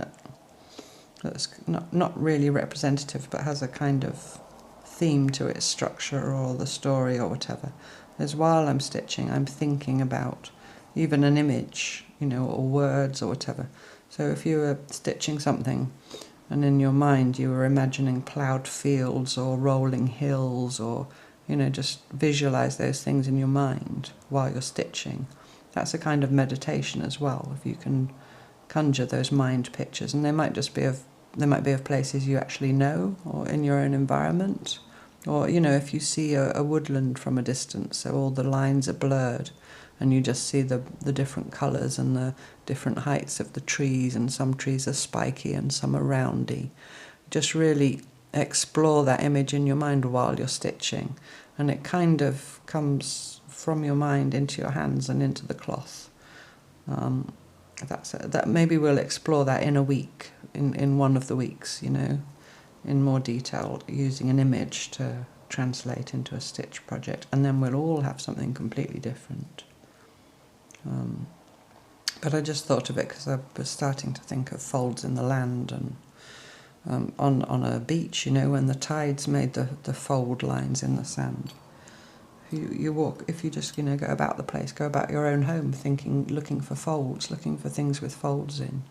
that's not really representative but has a kind of theme to its structure or the story or whatever, is while I'm stitching I'm thinking about even an image, you know, or words or whatever. So if you were stitching something and in your mind you were imagining ploughed fields or rolling hills, or, you know, just visualize those things in your mind while you're stitching, that's a kind of meditation as well, if you can conjure those mind pictures. And they might be of places you actually know or in your own environment. Or, you know, if you see a woodland from a distance, so all the lines are blurred and you just see the different colours and the different heights of the trees, and some trees are spiky and some are roundy. Just really explore that image in your mind while you're stitching, and it kind of comes from your mind into your hands and into the cloth. That maybe we'll explore that in a week, in one of the weeks, you know, in more detail, using an image to translate into a stitch project, and then we'll all have something completely different. But I just thought of it because I was starting to think of folds in the land, and on a beach, you know, when the tides made the fold lines in the sand. You walk, if you just, you know, go about the place, go about your own home, looking for folds, looking for things with folds in,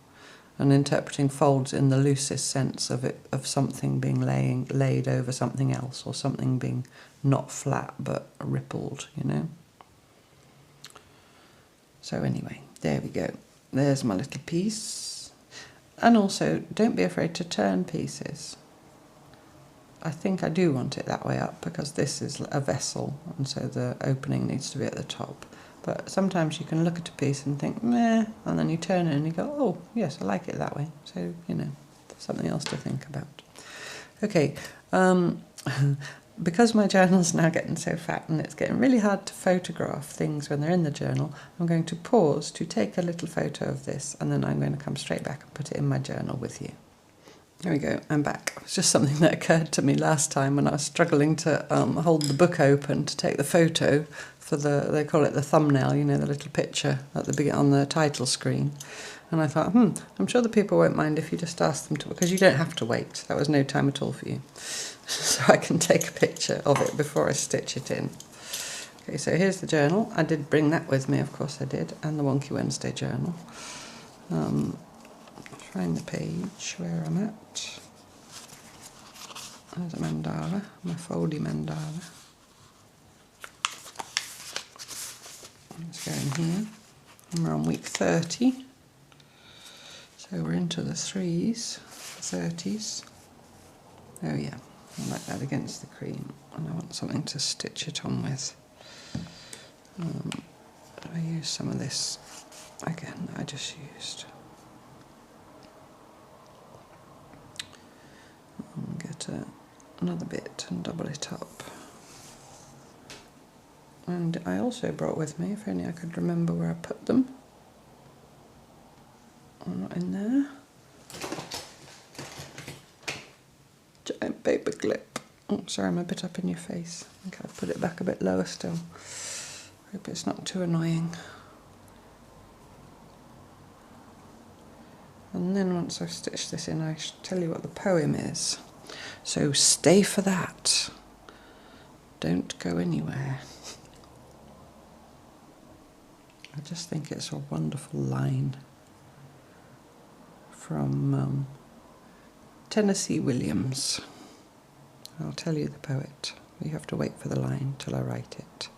and interpreting folds in the loosest sense of it, of something being laid over something else, or something being not flat but rippled, you know. So anyway, there we go. There's my little piece. And also, don't be afraid to turn pieces. I think I do want it that way up because this is a vessel, and so the opening needs to be at the top. But sometimes you can look at a piece and think, meh, and then you turn it and you go, oh, yes, I like it that way. So, you know, something else to think about. Okay, because my journal's now getting so fat and it's getting really hard to photograph things when they're in the journal, I'm going to pause to take a little photo of this, and then I'm going to come straight back and put it in my journal with you. There we go, I'm back. It was just something that occurred to me last time when I was struggling to hold the book open to take the photo for they call it the thumbnail, you know, the little picture at the beginning on the title screen. And I thought, I'm sure the people won't mind if you just ask them to, because you don't have to wait. That was no time at all for you. So I can take a picture of it before I stitch it in. Okay, so here's the journal. I did bring that with me, of course I did, and the Wonky Wednesday journal. Find the page where I'm at. There's a mandala, my foldy mandala. Let's go in here. And we're on week 30. So we're into the 30s. Oh yeah, I like that against the cream. And I want something to stitch it on with. I use some of this again that I just used. Get another bit and double it up. And I also brought with me, if only I could remember where I put them. Oh, not in there. Giant paper clip. Oh, sorry, I'm a bit up in your face. I think I'll put it back a bit lower still. Hope it's not too annoying. And then once I've stitched this in, I should tell you what the poem is. So stay for that. Don't go anywhere. I just think it's a wonderful line from Tennessee Williams. I'll tell you the poet. You have to wait for the line till I write it.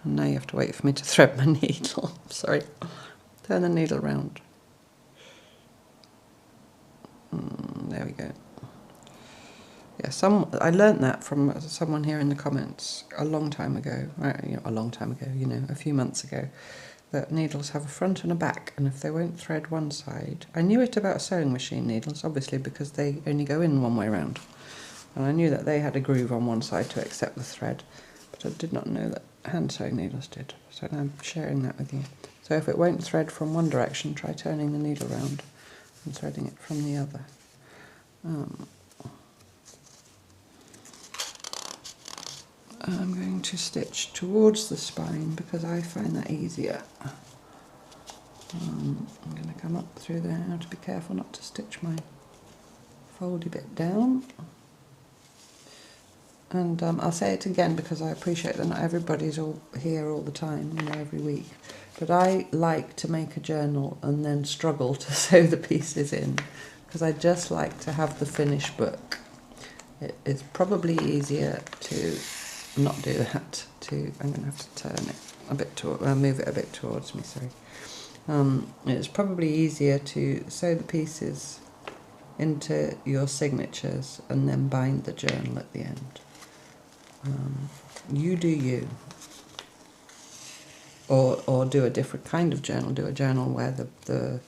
And now you have to wait for me to thread my needle. Sorry. Turn the needle round. There we go. Yeah, I learnt that from someone here in the comments a long time ago. A few months ago, that needles have a front and a back, and if they won't thread one side, I knew it about sewing machine needles, obviously, because they only go in one way round, and I knew that they had a groove on one side to accept the thread, but I did not know that hand sewing needles did. So now I'm sharing that with you. So if it won't thread from one direction, try turning the needle round and threading it from the other. I'm going to stitch towards the spine because I find that easier. I'm going to come up through there now to be careful not to stitch my foldy bit down. And I'll say it again because I appreciate that not everybody's all here all the time, every week. But I like to make a journal and then struggle to sew the pieces in because I just like to have the finished book. It's probably easier to not do that. I'm going to have to turn it a bit move it a bit towards me. Sorry. It's probably easier to sew the pieces into your signatures and then bind the journal at the end. You do you. Or do a different kind of journal. Do a journal where the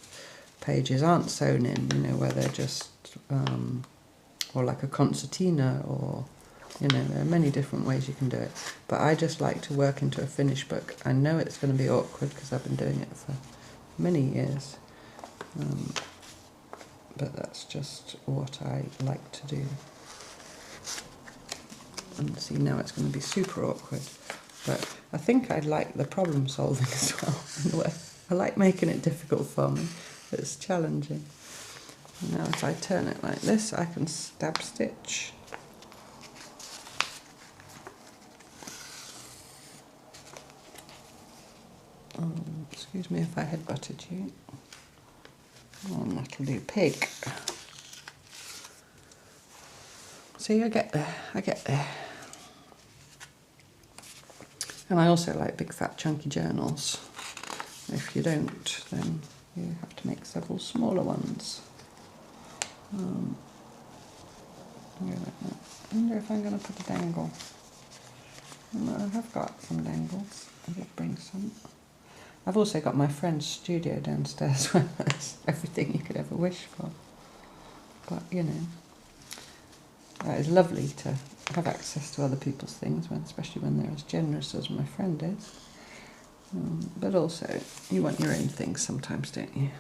pages aren't sewn in. Where they're just or like a concertina or. There are many different ways you can do it, but I just like to work into a finished book. I know it's going to be awkward because I've been doing it for many years, but that's just what I like to do. and see now it's going to be super awkward. But I think I like the problem solving as well in a way. I like making it difficult for me. It's challenging. Now if I turn it like this, I can stab stitch. Excuse me if I headbutted you. And that'll do pig. See, I get there, I get there. And I also like big fat chunky journals. If you don't, then you have to make several smaller ones. I wonder if I'm going to put a dangle. I have got some dangles. I did bring some. I've also got my friend's studio downstairs where there's everything you could ever wish for. But, you know, it's lovely to have access to other people's things, especially when they're as generous as my friend is. But also, you want your own things sometimes, don't you?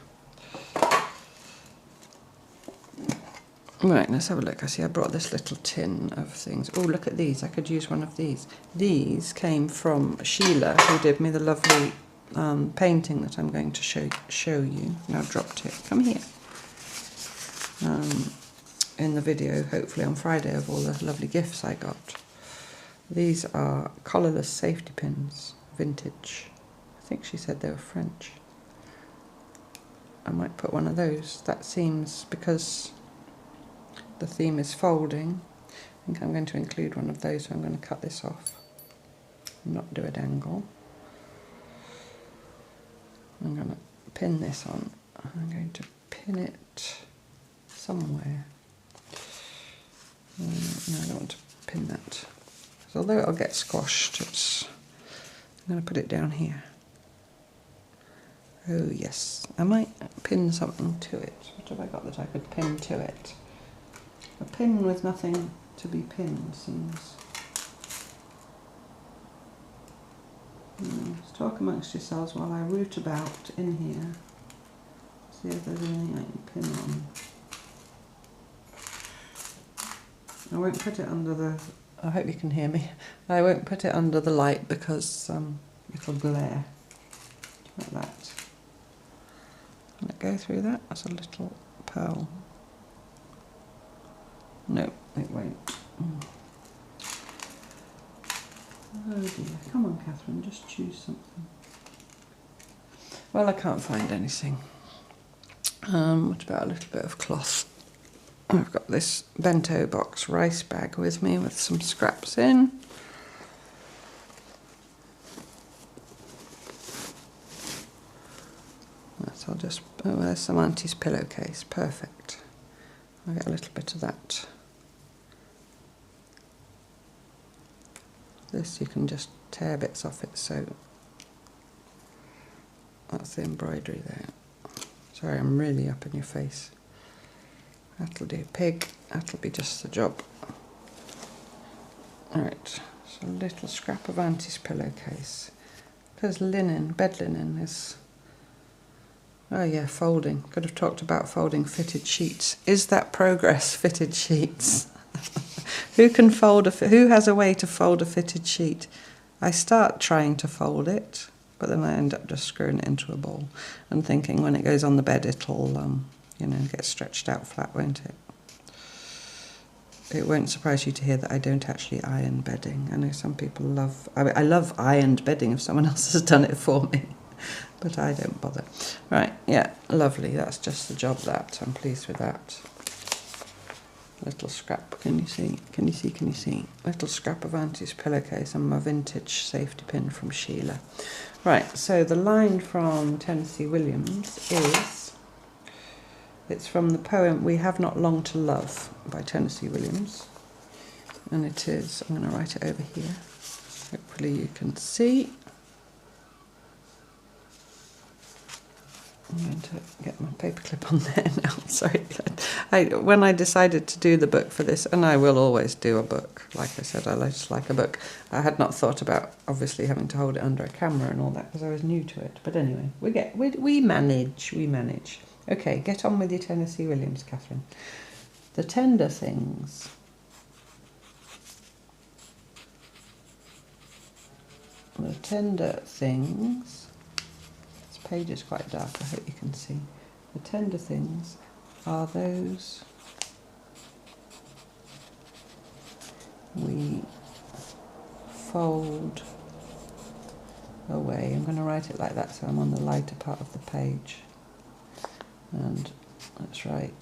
Right, let's have a look. I see I brought this little tin of things. Oh, look at these. I could use one of these. These came from Sheila, who did me the lovely painting that I'm going to show you. Now dropped it. Come here. In the video, hopefully on Friday, of all the lovely gifts I got. These are collarless safety pins, vintage. I think she said they were French. I might put one of those. That seems, because the theme is folding, I think I'm going to include one of those, so I'm going to cut this off and not do a dangle. I'm going to pin this on. I'm going to pin it somewhere. No, I don't want to pin that. So although it'll get squashed, I'm going to put it down here. Oh yes, I might pin something to it. What have I got that I could pin to it? A pin with nothing to be pinned seems... Let's talk amongst yourselves while I root about in here. See if there's anything I can pin on. I won't put it under the... I hope you can hear me. I won't put it under the light because it'll glare. Like that. Can it go through that? That's a little pearl. No, it won't. Oh dear. Come on, Catherine, just choose something. Well, I can't find anything. What about a little bit of cloth? I've got this bento box rice bag with me with some scraps in. So I'll just, oh, there's some Auntie's pillowcase, perfect. I'll get a little bit of that. This you can just tear bits off it, so that's the embroidery there. Sorry, I'm really up in your face. That'll do. Pig, that'll be just the job. Alright, so a little scrap of Auntie's pillowcase. Because linen, bed linen is... Oh yeah, folding. Could have talked about folding fitted sheets. Is that progress, fitted sheets? Who can fold who has a way to fold a fitted sheet? I start trying to fold it, but then I end up just screwing it into a ball and thinking when it goes on the bed it'll you know, get stretched out flat, won't it? It won't surprise you to hear that I don't actually iron bedding. I know some people love... I love ironed bedding if someone else has done it for me, but I don't bother. Right, yeah, lovely. That's just the job that. I'm pleased with that. Little scrap. Can you see? Can you see? Can you see? Little scrap of Auntie's pillowcase and my vintage safety pin from Sheila. Right, so the line from Tennessee Williams is... It's from the poem We Have Not Long to Love by Tennessee Williams. And it is, I'm going to write it over here. Hopefully you can see. I'm going to get my paperclip on there now. Sorry. When I decided to do the book for this, and I will always do a book, like I said, I just like a book. I had not thought about obviously having to hold it under a camera and all that because I was new to it. But anyway, we manage. Okay, get on with your Tennessee Williams, Catherine. The tender things. the tender things, this page is quite dark, I hope you can see. The tender things are those we fold away. I'm going to write it like that so I'm on the lighter part of the page. And let's write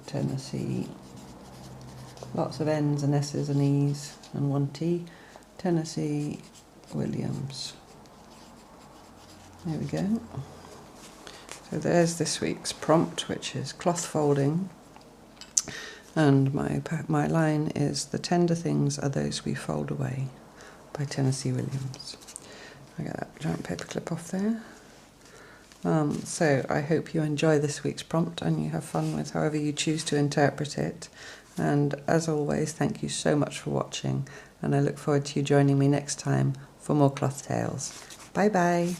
Tennessee. Lots of N's and S's and E's and one T. Tennessee Williams. There we go. So there's this week's prompt, which is cloth folding. And my line is, the tender things are those we fold away, by Tennessee Williams. I got that giant paper clip off there. So I hope you enjoy this week's prompt and you have fun with however you choose to interpret it. And as always, thank you so much for watching, and I look forward to you joining me next time for more cloth tales. Bye bye.